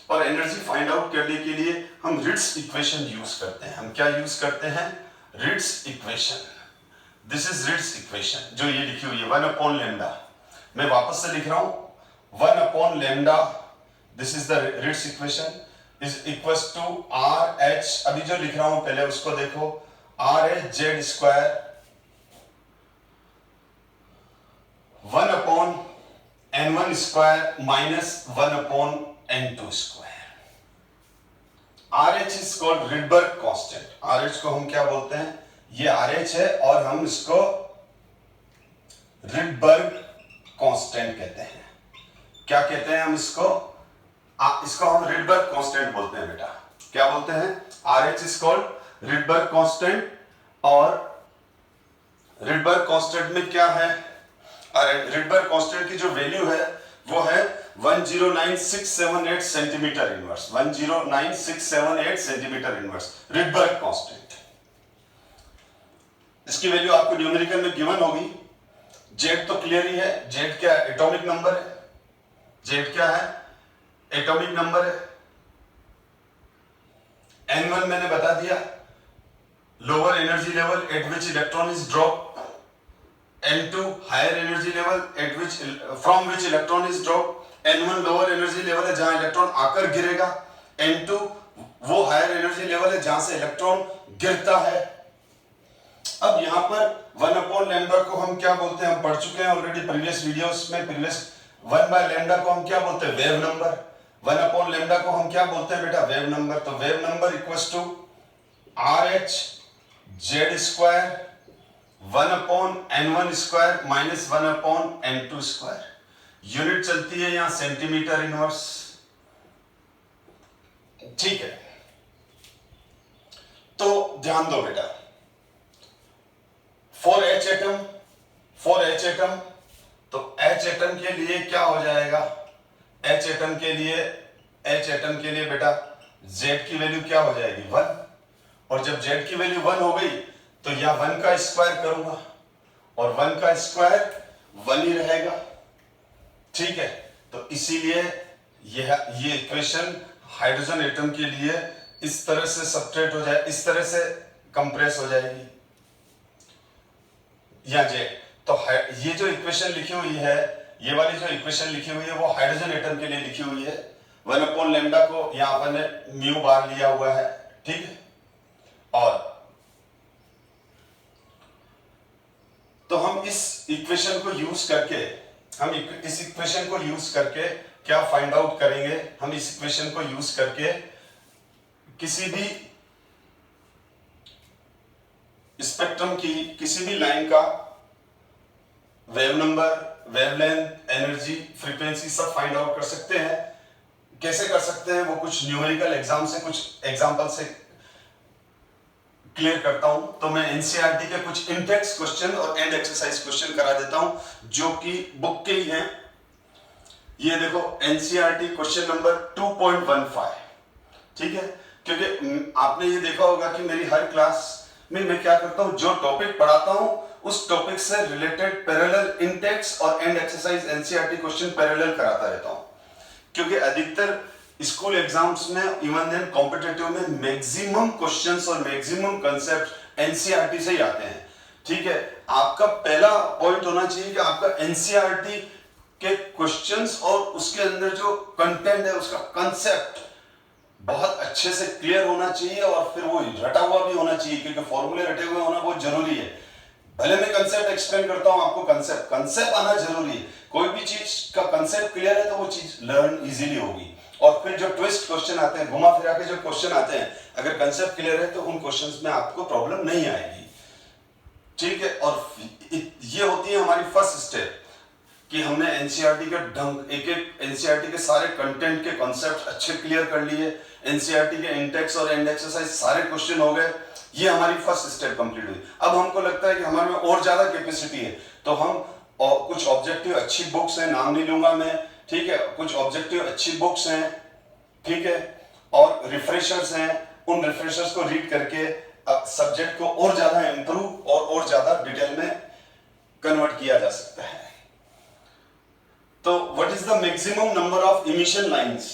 और एनर्जी फाइंड आउट करने के लिए हम रिट्ज इक्वेशन यूज करते हैं। हम क्या यूज करते हैं? Ritz equation. This is Ritz equation जो ये लिखी हुई है 1 अपॉन लेमडा। मैं वापस से लिख रहा हूं 1 upon lambda, this is the Ritz equation is equals to R H, अभी जो लिख रहा हूं पहले उसको देखो, R H Z square 1 upon n1 square minus 1 upon n2 square. RH is called Rydberg constant. RH को हम क्या बोलते हैं? ये RH है और हम इसको रिडबर्ग कांस्टेंट कहते हैं। क्या कहते हैं हम इसको? इसको हम रिडबर्ग कांस्टेंट बोलते हैं बेटा। क्या बोलते हैं? RH is called Rydberg constant. और रिडबर्ग कांस्टेंट में क्या है? रिडबर्ग कांस्टेंट की जो वैल्यू है वो है 109,678 centimetre inverse. 109,678 centimetre inverse Rydberg constant. इसकी वैल्यू आपको न्यूमेरिकल में गिवन होगी। जेड तो क्लियर ही है, जेड क्या है? एटॉमिक नंबर है। जेड क्या है? एटॉमिक नंबर है। n1 मैंने बता दिया, lower energy level at which electron is drop. n2 higher energy level at which from which electron is drop. n1 lower energy level है जहां इलेक्ट्रॉन आकर गिरेगा। n2 वो हायर एनर्जी लेवल है जहां से इलेक्ट्रॉन गिरता है। अब यहां पर 1 अपॉन लैम्डा को हम क्या बोलते हैं? हम पढ़ चुके हैं ऑलरेडी प्रीवियस वीडियोस में। प्रीवियस 1 बाय लैम्डा को हम क्या बोलते हैं? Wave number. 1 अपॉन लैम्डा को हम क्या बोलते हैं बेटा? Wave number. तो wave number equals to R H Z square 1 upon n1 square minus 1 upon n2 square. Unit चलती है यहां सेंटीमीटर इनवर्स। ठीक है, तो ध्यान दो बेटा, फॉर एच एटम, तो एच एटम के लिए क्या हो जाएगा? एच एटम के लिए बेटा जेड की वैल्यू क्या हो जाएगी? 1। और जब जेड की वैल्यू 1 हो गई तो यहां 1 का स्क्वायर करूंगा और 1 का स्क्वायर 1 ही रहेगा। ठीक है, तो इसीलिए ये इक्वेशन हाइड्रोजन एटम के लिए इस तरह से सबट्रैक्ट हो जाए, इस तरह से कंप्रेस हो जाएगी या जे। तो ये जो इक्वेशन लिखी हुई है, ये वाली जो इक्वेशन लिखी हुई है वो हाइड्रोजन एटम के लिए लिखी हुई है। 1 अपॉन लैम्डा को यहां पर ने म्यू बार लिया हुआ है। ठीक है, और तो हम इस इक्वेशन को यूज करके क्या फाइंड आउट करेंगे? हम इस इक्वेशन को यूज करके किसी भी स्पेक्ट्रम की किसी भी लाइन का wave number, wavelength, energy, frequency सब फाइंड आउट कर सकते हैं। कैसे कर सकते हैं वो कुछ न्यूमेरिकल एग्जाम से, कुछ एग्जांपल से क्लियर करता हूं। तो मैं एनसीईआरटी के कुछ इंटेक्स क्वेश्चन और एंड एक्सरसाइज क्वेश्चन करा देता हूं जो कि बुक के ही हैं। ये देखो एनसीईआरटी क्वेश्चन नंबर 2.15। ठीक है, क्योंकि आपने ये देखा होगा कि मेरी हर क्लास में मैं क्या करता हूं, जो टॉपिक पढ़ाता हूं उस टॉपिक से रिलेटेड पैरेलल इंटेक्स और and exercise NCERT question parallel कराता रहता हूं। क्योंकि अधिकतर स्कूल एग्जाम्स में, इवन देन कॉम्पिटिटिव में, मैक्सिमम क्वेश्चंस और मैक्सिमम कंसेप्ट एनसीईआरटी से ही आते हैं। ठीक है, आपका पहला पॉइंट होना चाहिए कि आपका एनसीईआरटी के क्वेश्चंस और उसके अंदर जो कंटेंट है उसका कंसेप्ट बहुत अच्छे से क्लियर होना चाहिए और फिर वो रटा हुआ भी होना चाहिए, क्योंकि फॉर्मूले रटे हुए होना बहुत जरूरी है। भले मैं कंसेप्ट एक्सप्लेन करता हूं आपको, कंसेप्ट आना जरूरी है। कोई भी चीज का कंसेप्ट क्लियर है तो वो चीज लर्न इजीली होगी। और फिर जो ट्विस्ट क्वेश्चन आते हैं, घुमा फिरा के जो क्वेश्चन आते हैं, अगर कंसेप्ट क्लियर है तो उन क्वेश्चंस में आपको प्रॉब्लम नहीं आएगी। ठीक है, और ये होती है हमारी फर्स्ट स्टेप कि हमने एनसीईआरटी के एक एनसीईआरटी के सारे कंटेंट के कॉन्सेप्ट अच्छे क्लियर कर लिए, एनसीईआरटी के इंटेक्स और एंड एक्सरसाइज सारे क्वेश्चन हो गए। ये हमारी फर्स्ट स्टेप कंप्लीट हुई। अब हमको लगता है कि हमारे में और ज्यादा कैपेसिटी है, तो हम कुछ ऑब्जेक्टिव अच्छी बुक्स हैं, नाम नहीं लूंगा मैं, ठीक है, कुछ ऑब्जेक्टिव अच्छी बुक्स हैं, ठीक है, और रिफ्रेशर्स हैं, उन रिफ्रेशर्स को रीड करके सब्जेक्ट को और ज्यादा इंप्रूव और ज्यादा डिटेल में कन्वर्ट किया जा सकता है। तो what is the maximum number of emission lines?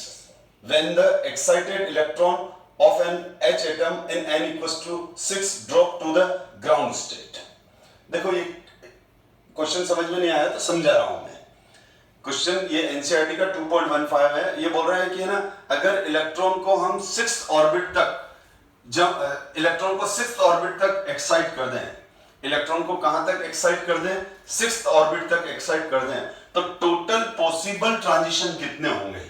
when the excited electron of an H atom in n equals to 6 drop to the ground state। देखो ये क्वेश्चन समझ में नहीं आया तो समझा रहा हूं मैं। क्वेश्चन ये एनसीईआरटी का 2.15 है। ये बोल रहा है कि ना अगर इलेक्ट्रॉन को हम 6th ऑर्बिट तक, जब इलेक्ट्रॉन को 6th ऑर्बिट तक एक्साइट कर दें, इलेक्ट्रॉन को कहां तक एक्साइट कर दें, 6th ऑर्बिट तक एक्साइट कर दें, तो टोटल पॉसिबल ट्रांजिशन कितने होंगे?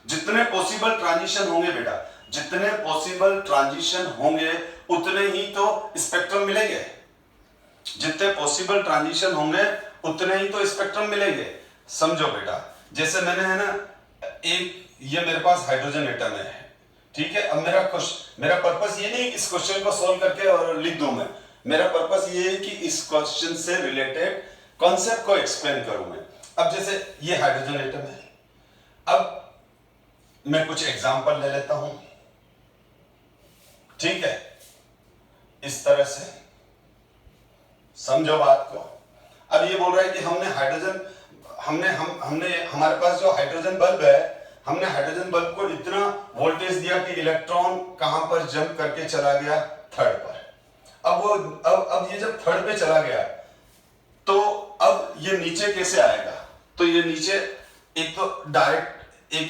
जितने पॉसिबल ट्रांजिशन होंगे बेटा, जितने पॉसिबल ट्रांजिशन होंगे उतने ही तो स्पेक्ट्रम मिलेंगे। जितने पॉसिबल ट्रांजिशन होंगे उतने ही तो स्पेक्ट्रम मिलेंगे। समझो बेटा, जैसे मैंने है ना एक ये मेरे पास हाइड्रोजन एटम है, ठीक है। अब मेरा पर्पस ये नहीं इस क्वेश्चन को सॉल्व करके और लिख दूं मैं। मेरा पर्पस ये है कि इस क्वेश्चन से रिलेटेड कॉन्सेप्ट को एक्सप्लेन करूं मैं। अब जैसे ये हाइड्रोजन एटम है, अब मैं कुछ एग्जांपल ले लेता हूं, ठीक है। इस तरह से समझो बात को। अब ये बोल रहा है कि हमने हमारे पास जो हाइड्रोजन बल्ब है, हमने हाइड्रोजन बल्ब को इतना वोल्टेज दिया कि इलेक्ट्रॉन कहां पर जंप करके चला गया, 3rd पर। अब ये जब 3rd पे चला गया तो अब ये नीचे कैसे आएगा? तो ये नीचे एक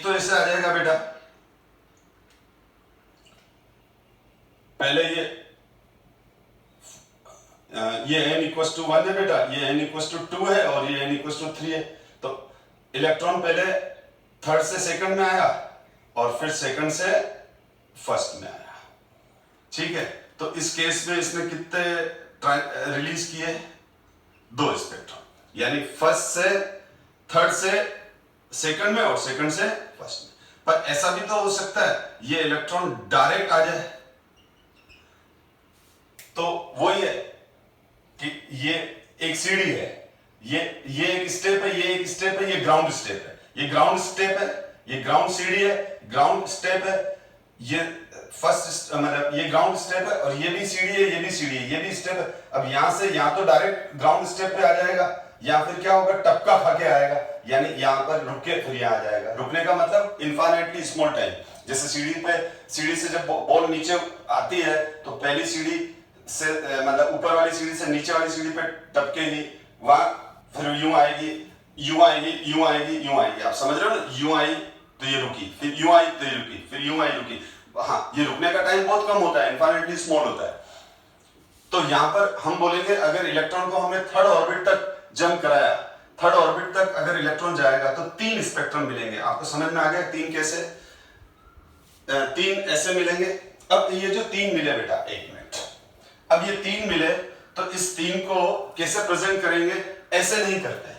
तो ऐसे आ जाएगा बेटा, पहले ये n इक्वल्स टू 1 है बेटा, ये n इक्वल्स टू 2 है और ये n इक्वल्स टू 3 है। तो इलेक्ट्रॉन पहले 3rd से 2nd में आया और फिर 2nd से 1st में आया, ठीक है। तो इस केस में इसने कितने रिलीज किए? 2 स्पेक्ट्रम, यानी 1st से 3rd से 2nd में और 2nd से 1st में। पर ऐसा भी तो हो सकता है ये इलेक्ट्रॉन डायरेक्ट आ जाए, तो वही है कि ये एक सीढ़ी है, ये एक स्टेप है, ये एक स्टेप है, ये ग्राउंड स्टेप है, ये ग्राउंड स्टेप है, ये ग्राउंड सीढ़ी है, ग्राउंड स्टेप है, ये फर्स्ट मतलब ये ग्राउंड स्टेप है और ये भी सीढ़ी है, ये भी सीढ़ी है, ये भी स्टेप है। अब यहां से यहां तो डायरेक्ट ग्राउंड स्टेप पे आ जाएगा, या फिर क्या होगा, टपका खा के आएगा, यानी यहां पर रुक के फिर यहां आ जाएगा। रुकने का मतलब इनफाइनाइटली स्मॉल टाइम। जैसे सीढ़ी से जब बॉल नीचे आती है तो पहली सीढ़ी से मतलब ऊपर वाली सीढ़ी से नीचे वाली सीढ़ी पे टपकेगी, वहां फिर यूं आएगी, यूं आएगी, यूं आएगी, यूं आएगी। आप समझ रहे हो ना, यूं आई तो ये रुकी, फिर यूं आई तो ये रुकी, फिर यूं आई रुकी। हाँ, ये रुकने का टाइम बहुत कम होता है, इनफाइनाइटली स्मॉल होता है। तो यहां पर हम बोलेंगे अगर इलेक्ट्रॉन को हमने 3rd ऑर्बिट तक जंप कराया, 3rd ऑर्बिट तक अगर इलेक्ट्रॉन जाएगा तो 3 स्पेक्ट्रम मिलेंगे। आपको समझ में आ गया 3 कैसे? 3 ऐसे मिलेंगे। अब ये जो 3 मिले बेटा, एक मिनट, अब ये 3 मिले तो इस 3 को कैसे प्रेजेंट करेंगे? ऐसे नहीं करते,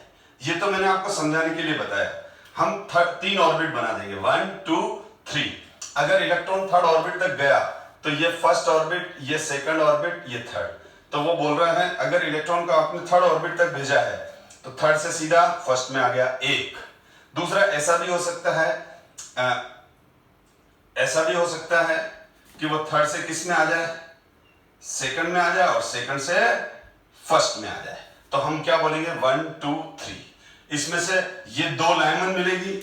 ये तो मैंने आपको समझाने के लिए बताया। हम 3 ऑर्बिट बना देंगे, 1 2 3। अगर इलेक्ट्रॉन 3rd ऑर्बिट तक गया तो ये 1st ऑर्बिट, ये 2nd ऑर्बिट, ये 3rd। तो वो बोल रहा है अगर इलेक्ट्रॉन को आपने 3rd ऑर्बिट तक भेजा है तो 3rd से सीधा 1st में आ गया, एक। दूसरा ऐसा भी हो सकता है कि वो 3rd से किस में आ जाए, 2nd में आ जाए और 2nd से 1st में आ जाए। तो हम क्या बोलेंगे, 1 2 3। इसमें से ये 2 लाइमन मिलेगी,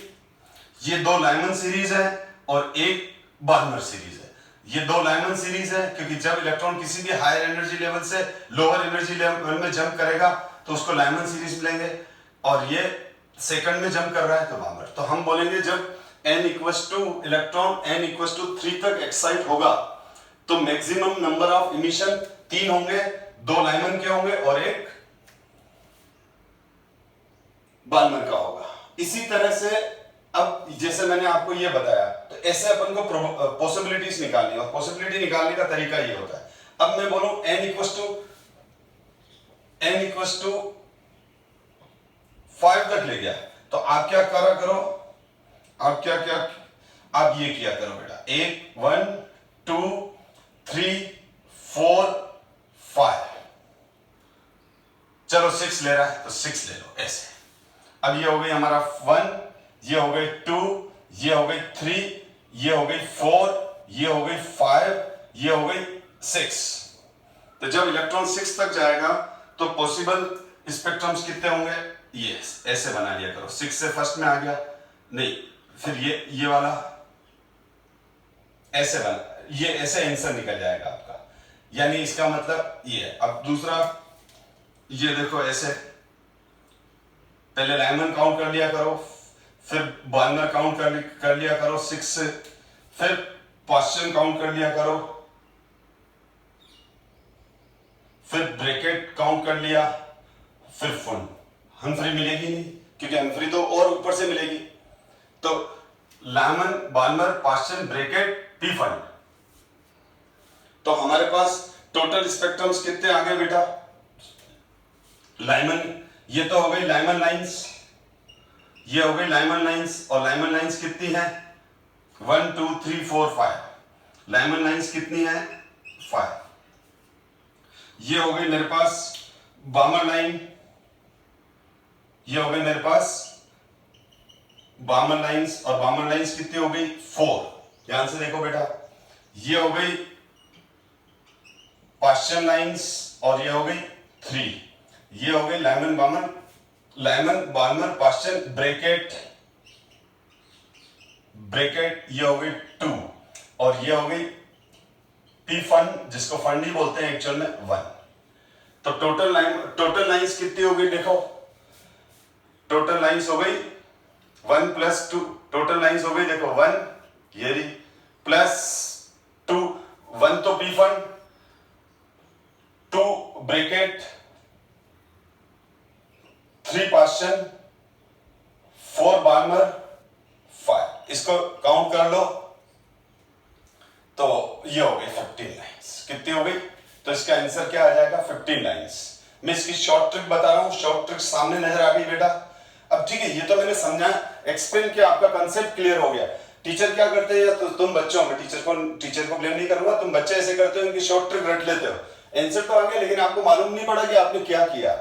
ये 2 लाइमन सीरीज है और एक बार्नर सीरीज है। ये 2 लाइमन सीरीज है क्योंकि जब इलेक्ट्रॉन किसी भी हायर एनर्जी लेवल से लोअर एनर्जी लेवल में जंप करेगा तो उसको लाइमन सीरीज मिलेंगे, और ये 2nd में जंप कर रहा है तो बार्नर। तो हम बोलेंगे जब n equals to electron n equals to 3 तक एक्साइट होगा तो मैक्सिमम नंबर ऑफ इमिशन 3 होंगे, 2 लाइमन के होंगे और एक बार्नर का होगा। इसी तरह से अब जैसे मैंने आपको ये बताया, तो ऐसे अपन को पॉसिबिलिटीज निकालनी है, और पॉसिबिलिटी निकालने का तरीका ये होता है। अब मैं बोलूं n इक्वल्स टू 5 तक ले गया, तो आप क्या करो, आप आप ये किया करो बेटा, 1 2 3 4 5। चलो 6 ले रहा है तो 6 ले लो ऐसे। अब ये हो गई हमारा 1, ये हो गई 2, ये हो गई 3, ये हो गई 4, ये हो गई 5, ये हो गई 6। तो जब इलेक्ट्रॉन 6 तक जाएगा तो पॉसिबल स्पेक्ट्रम्स कितने होंगे, ये ऐसे बना लिया करो। 6 से 1st में आ गया, नहीं फिर ये वाला ऐसे बना, ये ऐसे आंसर निकल जाएगा आपका, यानी इसका मतलब ये है। अब दूसरा ये देखो, ऐसे पहले लाइमन काउंट कर लिया करो, फिर बार्नर काउंट कर लिया करो 6 से, फिर पास्चन काउंट कर लिया करो, फिर ब्रैकेट काउंट कर लिया, फिर फुल। हम्फ्री मिलेगी नहीं, क्योंकि हम्फ्री तो और ऊपर से मिलेगी। तो Lyman, burner, Paschen, bracket, P fund. तो हमारे पास टोटल स्पेक्ट्रम्स कितने आ गए बेटा? लाइमन, ये तो हो गई लाइमन लाइंस, ये हो गई लाइमन लाइंस, और लाइमन लाइंस कितनी है? 1 2 3 4 5। लाइमन लाइंस कितनी है? 5। ये हो गई मेरे पास बार्नर लाइन, ये हो गई मेरे पास बार्नर लाइंस, और बार्नर लाइंस कितनी हो गई? 4। ध्यान से देखो बेटा, ये हो गई पास्चन लाइंस, और ये हो गई 3। ये हो गई Lyman burner, Lyman burner Paschen bracket, bracket, ये हो गई 2, और ये हो गई पी फंड, जिसको फंड ही बोलते हैं एक्चुअल में, 1। तो टोटल लाइंस कितनी हो गई? देखो टोटल लाइंस हो गई 1 + 2, टोटल लाइंस हो गई देखो 1, ये रही, प्लस 2, 1 तो P fund, 2 bracket, 3 Paschen, 4 burner, 5। इसको काउंट कर लो तो ये हो गई 15 लाइंस। कितनी हो गई? तो इसका आंसर क्या आ जाएगा? 15 लाइंस। मैं इसकी शॉर्ट ट्रिक बता रहा हूं, शॉर्ट ट्रिक सामने नजर आ गई बेटा। अब ठीक है, ये तो मैंने समझा, एक्सप्लेन किया, आपका कंसेप्ट क्लियर हो गया। टीचर क्या करते हैं, या तो तुम बच्चों में, टीचर को ब्लेम नहीं करूंगा, तुम बच्चे ऐसे करते हो, इनकी शॉर्ट ट्रिक रट लेते हो, आंसर तो आ गया लेकिन आपको मालूम नहीं पड़ा कि आपने क्या किया।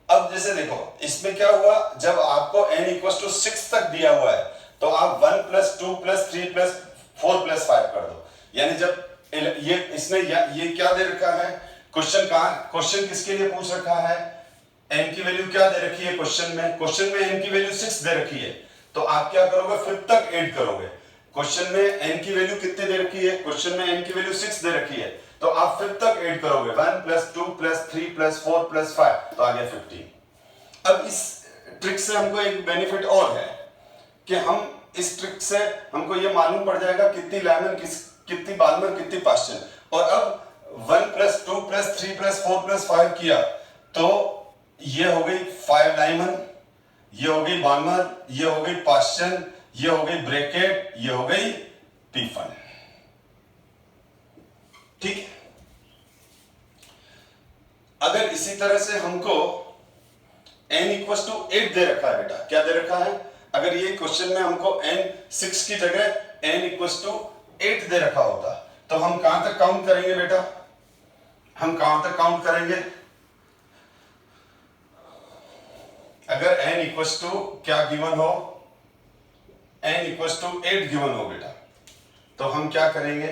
अब जैसे देखो, इसमें क्या हुआ, जब आपको n = 6 तक दिया हुआ है तो आप 1 + 2 + 3 + 4 + 5 कर दो। यानी जब ये इसने ये क्या दे रखा है, क्वेश्चन किसके लिए पूछ रखा है, n की वैल्यू क्या दे रखी है क्वेश्चन में n की वैल्यू 6 दे रखी है, तो आप क्या करोगे, 5 तक ऐड करोगे। क्वेश्चन में n की वैल्यू कितनी दे रखी है, क्वेश्चन में n की वैल्यू 6 दे रखी है, तो आप 5 तक ऐड करोगे, 1 + 2 + 3 + 4 + 5, तो आ गया 15। अब इस ट्रिक से हमको एक बेनिफिट और है कि हम इस ट्रिक से हमको ये मालूम पड़ जाएगा कितनी लाइमन, कितनी बार्नर, कितनी पास्चन। और अब 1 + 2 + 3 + 4 + 5 किया तो ये हो गई 5 लाइमन, ये हो गई बार्नर, ये हो गई पास्चन, ये हो गई ब्रैकेट, ये हो गई पी फंड। ठीक है। अगर इसी तरह से हमको n = 8 दे रखा है बेटा, क्या दे रखा है, अगर ये क्वेश्चन में हमको n 6 की जगह n = 8 दे रखा होता तो हम कहां तक काउंट करेंगे बेटा, हम कहां तक काउंट करेंगे? अगर n क्या गिवन हो, n = 8 गिवन हो बेटा, तो हम क्या करेंगे,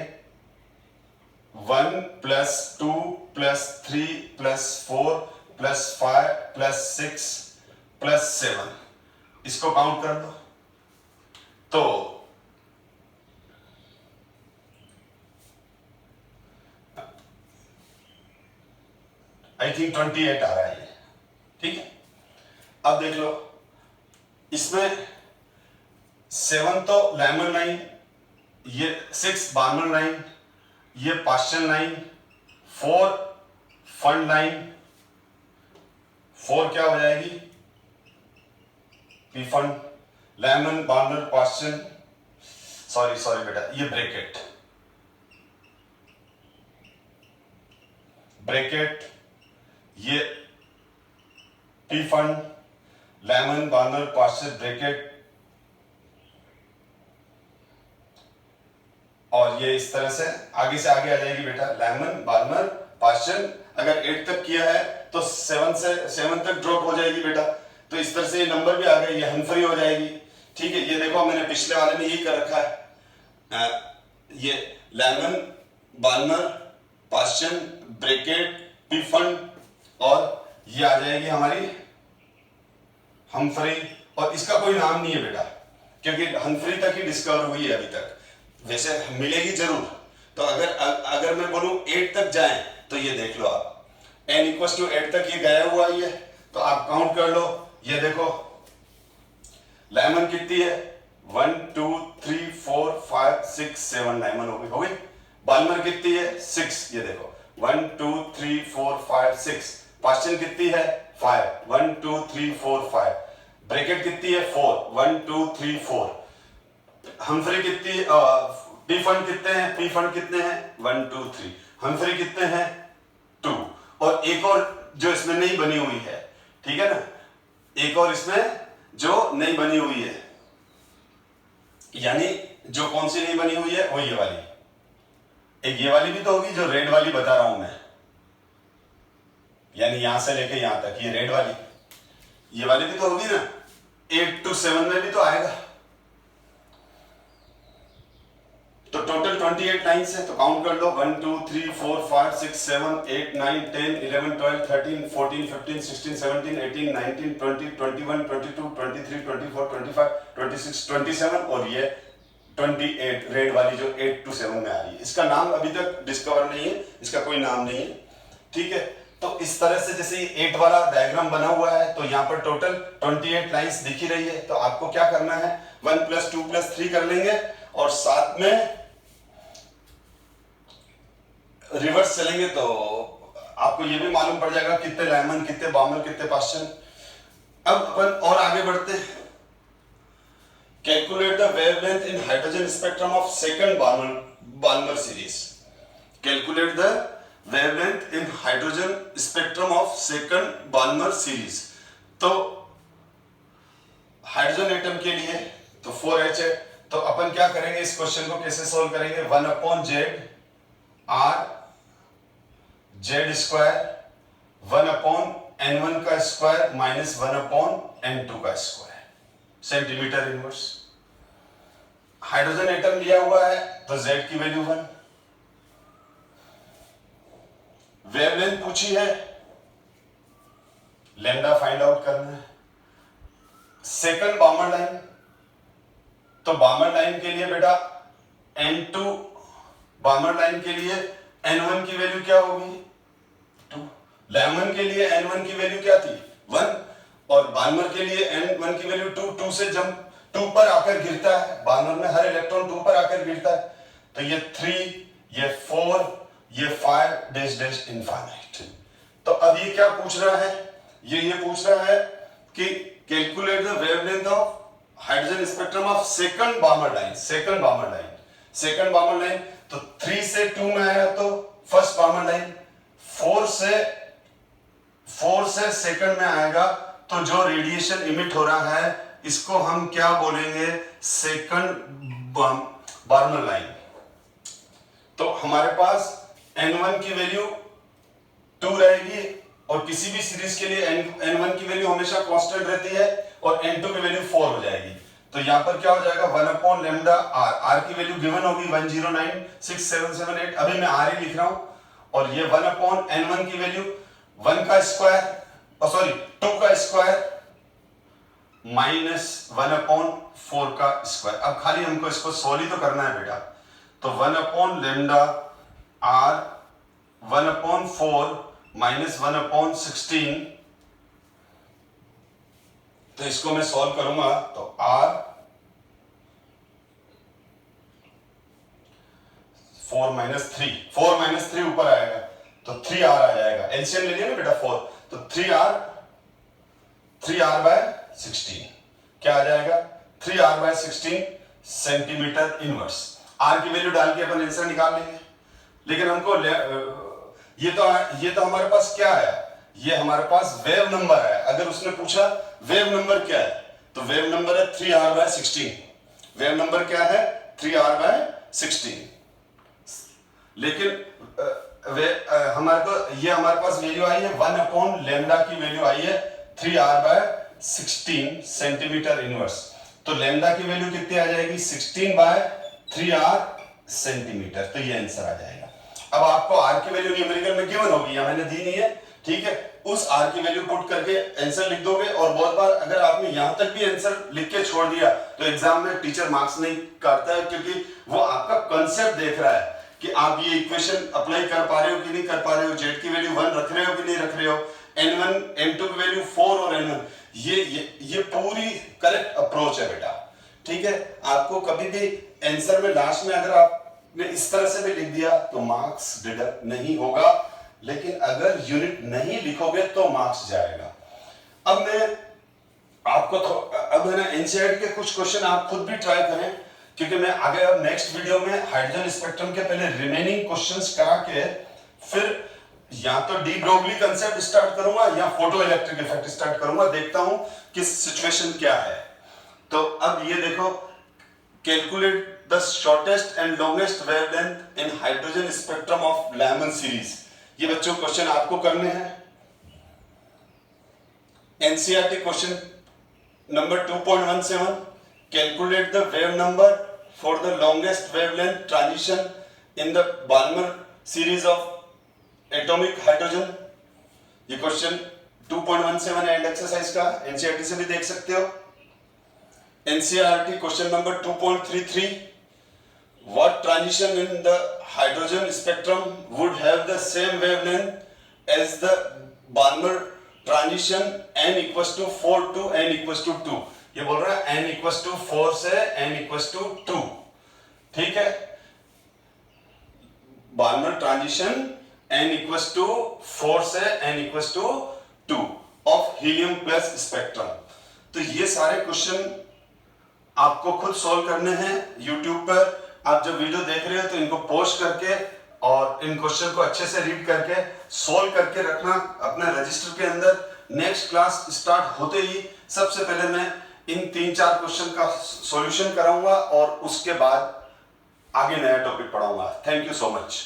1 + 2 + 3 + 4 + 5 + 6 + 7, इसको काउंट कर दो। तो आई थिंक 28 आ रहा है ये, ठीक है। अब देख लो, इसमें 7 तो लाइमन लाइन, ये 6 बार्नर लाइन, ये पास्चन लाइन, 4 फंड लाइन, 4 क्या हो जाएगी, P fund, Lyman burner Paschen, sorry बेटा, ये ब्रैकेट, ये P fund, Lyman burner Paschen bracket, और ये इस तरह से आगे आ जाएगी बेटा, लाइमन बार्नर पास्चन। अगर 8 तक किया है तो 7 तक ड्रॉप हो जाएगी बेटा, तो इस तरह से ये नंबर भी आ गए, ये हम्फ्री हो जाएगी। ठीक है, ये देखो मैंने पिछले वाले में यही कर रखा है, ये Lyman burner Paschen bracket P fund, और ये आ जाएगी हमारी हम्फ्री, और इसका कोई नाम नहीं है बेटा, क्योंकि हम्फ्री तक ही डिस्कवर हुई है अभी तक। वैसे मिलेगी जरूर। तो अगर मैं बोलूं 8 तक जाएं तो ये देख लो आप, n इक्वल टू 8 तक ये गया हुआ ही है, तो आप काउंट कर लो। ये देखो लाइमन कितनी है, 1 2 3 4 5 6 7 लाइमन हो गई। बाल्मर कितनी है 6, ये देखो 1 2 3 4 5 6। पास्चन कितनी है 5, 1 2 3 4 5। ब्रैकेट कितनी है 4, 1 2 3 4। हम्फ्री कितनी, पी फंड कितने हैं, पी फंड कितने हैं 1 2 3। हम्फ्री कितने हैं 2। और एक और जो इसमें नहीं बनी हुई है, ठीक है ना, एक और इसमें जो नहीं बनी हुई है, यानी जो कौन सी नहीं बनी हुई है वो ये वाली, एक ये वाली भी तो होगी जो रेड वाली बता रहा हूं मैं, यानी यहां से लेके यहां तक ये रेड वाली, ये वाली भी तो होगी ना। 8 to 7 में भी तो आएगा। तो टोटल 28 लाइन्स है, तो काउंट कर लो 1 2 3 4 5 6 7 8 9 10 11 12 13 14 15 16 17 18 19 20 21 22 23 24 25 26 27 और ये 28 रेड वाली जो 8 to 7 में आ रही है। इसका नाम अभी तक डिस्कवर नहीं है, इसका कोई नाम नहीं है, ठीक है। तो इस तरह से जैसे ये 8 वाला डायग्राम बना हुआ है, तो यहाँ पर टोटल 28 लाइंस दिखी रही है। तो आपको क्या करना है 1 + 2 + 3 कर लेंगे और साथ में रिवर्स चलेंगे तो आपको ये भी मालूम पड़ जाएगा कितने लाइमन, कितने बार्मर, कितने पास्चन। अब अपन और आगे बढ़ते हैं। Calculate the wavelength in hydrogen spectrum of second Barmer series. Calculate the wavelength in hydrogen spectrum of second Barmer series. तो हाइड्रोजन एटम के लिए तो 4H है, तो अपन क्या करेंगे, इस क्वेश्चन को कैसे सोल्व करेंगे, 1/z r z², 1/n1 का स्क्वायर माइनस 1/n2 का square centimetre inverse. Hydrogen atom लिया हुआ है तो z की वैल्यू 1। वेवलेंथ पूछी है, लैम्डा फाइंड आउट करना है। सेकंड बार्मर लाइन, तो बार्मर लाइन के लिए बेटा n2, बार्मर लाइन के लिए n1 की वैल्यू क्या होगी 2, लाइमन के लिए n1 की वैल्यू क्या थी 1 और बार्मर के लिए n1 की वैल्यू 2। 2 से जब 2 पर आकर गिरता है, बार्मर में हर इलेक्ट्रॉन 2 पर आकर गिरता है, तो ये 3, ये 4, ये 5 डैश डैश इनफाइनाइट। तो अब ये क्या पूछ रहा है, ये पूछ रहा है कि calculate the wavelength of hydrogen spectrum of second Barmer line. Second Barmer line, second Barmer line, तो 3 से 2 में आया तो फर्स्ट बार्मर लाइन, 4 से सेकंड में आएगा तो जो रेडिएशन इमिट हो रहा है इसको हम क्या बोलेंगे, सेकंड बार्मर लाइन। तो हमारे पास n1 की वैल्यू 2 रहेगी और किसी भी सीरीज के लिए n1 की वैल्यू हमेशा कांस्टेंट रहती है और n2 की वैल्यू 4 हो जाएगी। तो यहां पर क्या हो जाएगा 1/λ r, r की वैल्यू गिवन होगी 1096778, अभी मैं r ही लिख रहा हूं, और ये 1/n1 की वैल्यू 1 का स्क्वायर, सॉरी 2 का स्क्वायर माइनस 1/4 का स्क्वायर। अब खाली हमको इसको सोल्व ही तो करना है बेटा, तो 1/λ r 1/4 माइनस 1/16, तो इसको मैं सॉल्व करूंगा तो r 4 - 3 ऊपर आएगा तो 3r आ जाएगा, एलसीएम ले लिया ना बेटा 4, तो 3r/16 क्या आ जाएगा 3r/16 सेंटीमीटर इनवर्स। r की वैल्यू डाल के अपन आंसर निकाल लेंगे। लेकिन हमको ये तो हमारे पास क्या है, ये हमारे पास वेव नंबर है। अगर उसने पूछा वेव नंबर क्या है, तो वेव नंबर है 3r/16। वेव नंबर क्या है 3r/16। लेकिन हमारे पास वैल्यू आई है 1/λ की वैल्यू आई है 3r/16 सेंटीमीटर इनवर्स। तो लैम्डा की वैल्यू कितनी आ जाएगी 16/3r सेंटीमीटर, तो ये आंसर आ जाएगा। अब आपको r की वैल्यू न्यूमेरिकल में गिवन होगी या मैंने दी नहीं है, ठीक है, उस आर की वैल्यू पुट करके आंसर लिख दोगे। और बहुत बार अगर आपने यहां तक भी आंसर लिख के छोड़ दिया तो एग्जाम में टीचर मार्क्स नहीं काटता है, क्योंकि वो आपका कॉन्सेप्ट देख रहा है कि आप ये इक्वेशन अप्लाई कर पा रहे हो कि नहीं कर पा रहे हो, जेड की वैल्यू 1 रख रहे हो कि नहीं रख रहे हो, n1 n2 की वैल्यू 4 और n1, ये पूरी करेक्ट अप्रोच है बेटा। ठीक है, आपको कभी भी आंसर में लास्ट में अगर आपने इस तरह से भी लिख दिया तो मार्क्स डिडक्ट नहीं होगा, लेकिन अगर यूनिट नहीं लिखोगे तो मार्क्स जाएगा। अब मैं आपको अब है ना एनसीईआरटी के कुछ क्वेश्चन आप खुद भी ट्राई करें, क्योंकि मैं आगे अब नेक्स्ट वीडियो में हाइड्रोजन स्पेक्ट्रम के पहले रिमेनिंग क्वेश्चंस करा के फिर या तो डी ब्रोगली कंसेप्ट स्टार्ट करूंगा या फोटो इलेक्ट्रिक इफेक्ट स्टार्ट करूंगा, देखता हूं कि सिचुएशन क्या है। तो अब ये देखो, calculate the shortest and longest wavelength in hydrogen spectrum of lamin series. ये बच्चों क्वेश्चन आपको करने हैं। NCERT question number 2.17, calculate the wave number for the longest wavelength transition in the Balmer series of atomic hydrogen। ये क्वेश्चन 2.17 एंड एक्सरसाइज का एनसीईआरटी से भी देख सकते हो। NCERT question number 2.33, what transition in the hydrogen spectrum would have the same wavelength as the Balmer transition n equals to 4 to n equals to 2। ये बोल रहा है n इक्वस टू 4 से n इक्वस टू 2। ठीक है, Balmer transition n equals to 4 से n equals to 2 of helium plus spectrum. तो ये सारे क्वेश्चन आपको खुद सॉल्व करने हैं यूट्यूब पर। आप जब वीडियो देख रहे हो तो इनको पोस्ट करके और इन क्वेश्चन को अच्छे से रीड करके सॉल्व करके रखना अपने रजिस्टर के अंदर। नेक्स्ट क्लास स्टार्ट होते ही सबसे पहले मैं इन 3-4 क्वेश्चन का सॉल्यूशन कराऊंगा और उसके बाद आगे नया टॉपिक पढ़ाऊंगा। Thank you so much.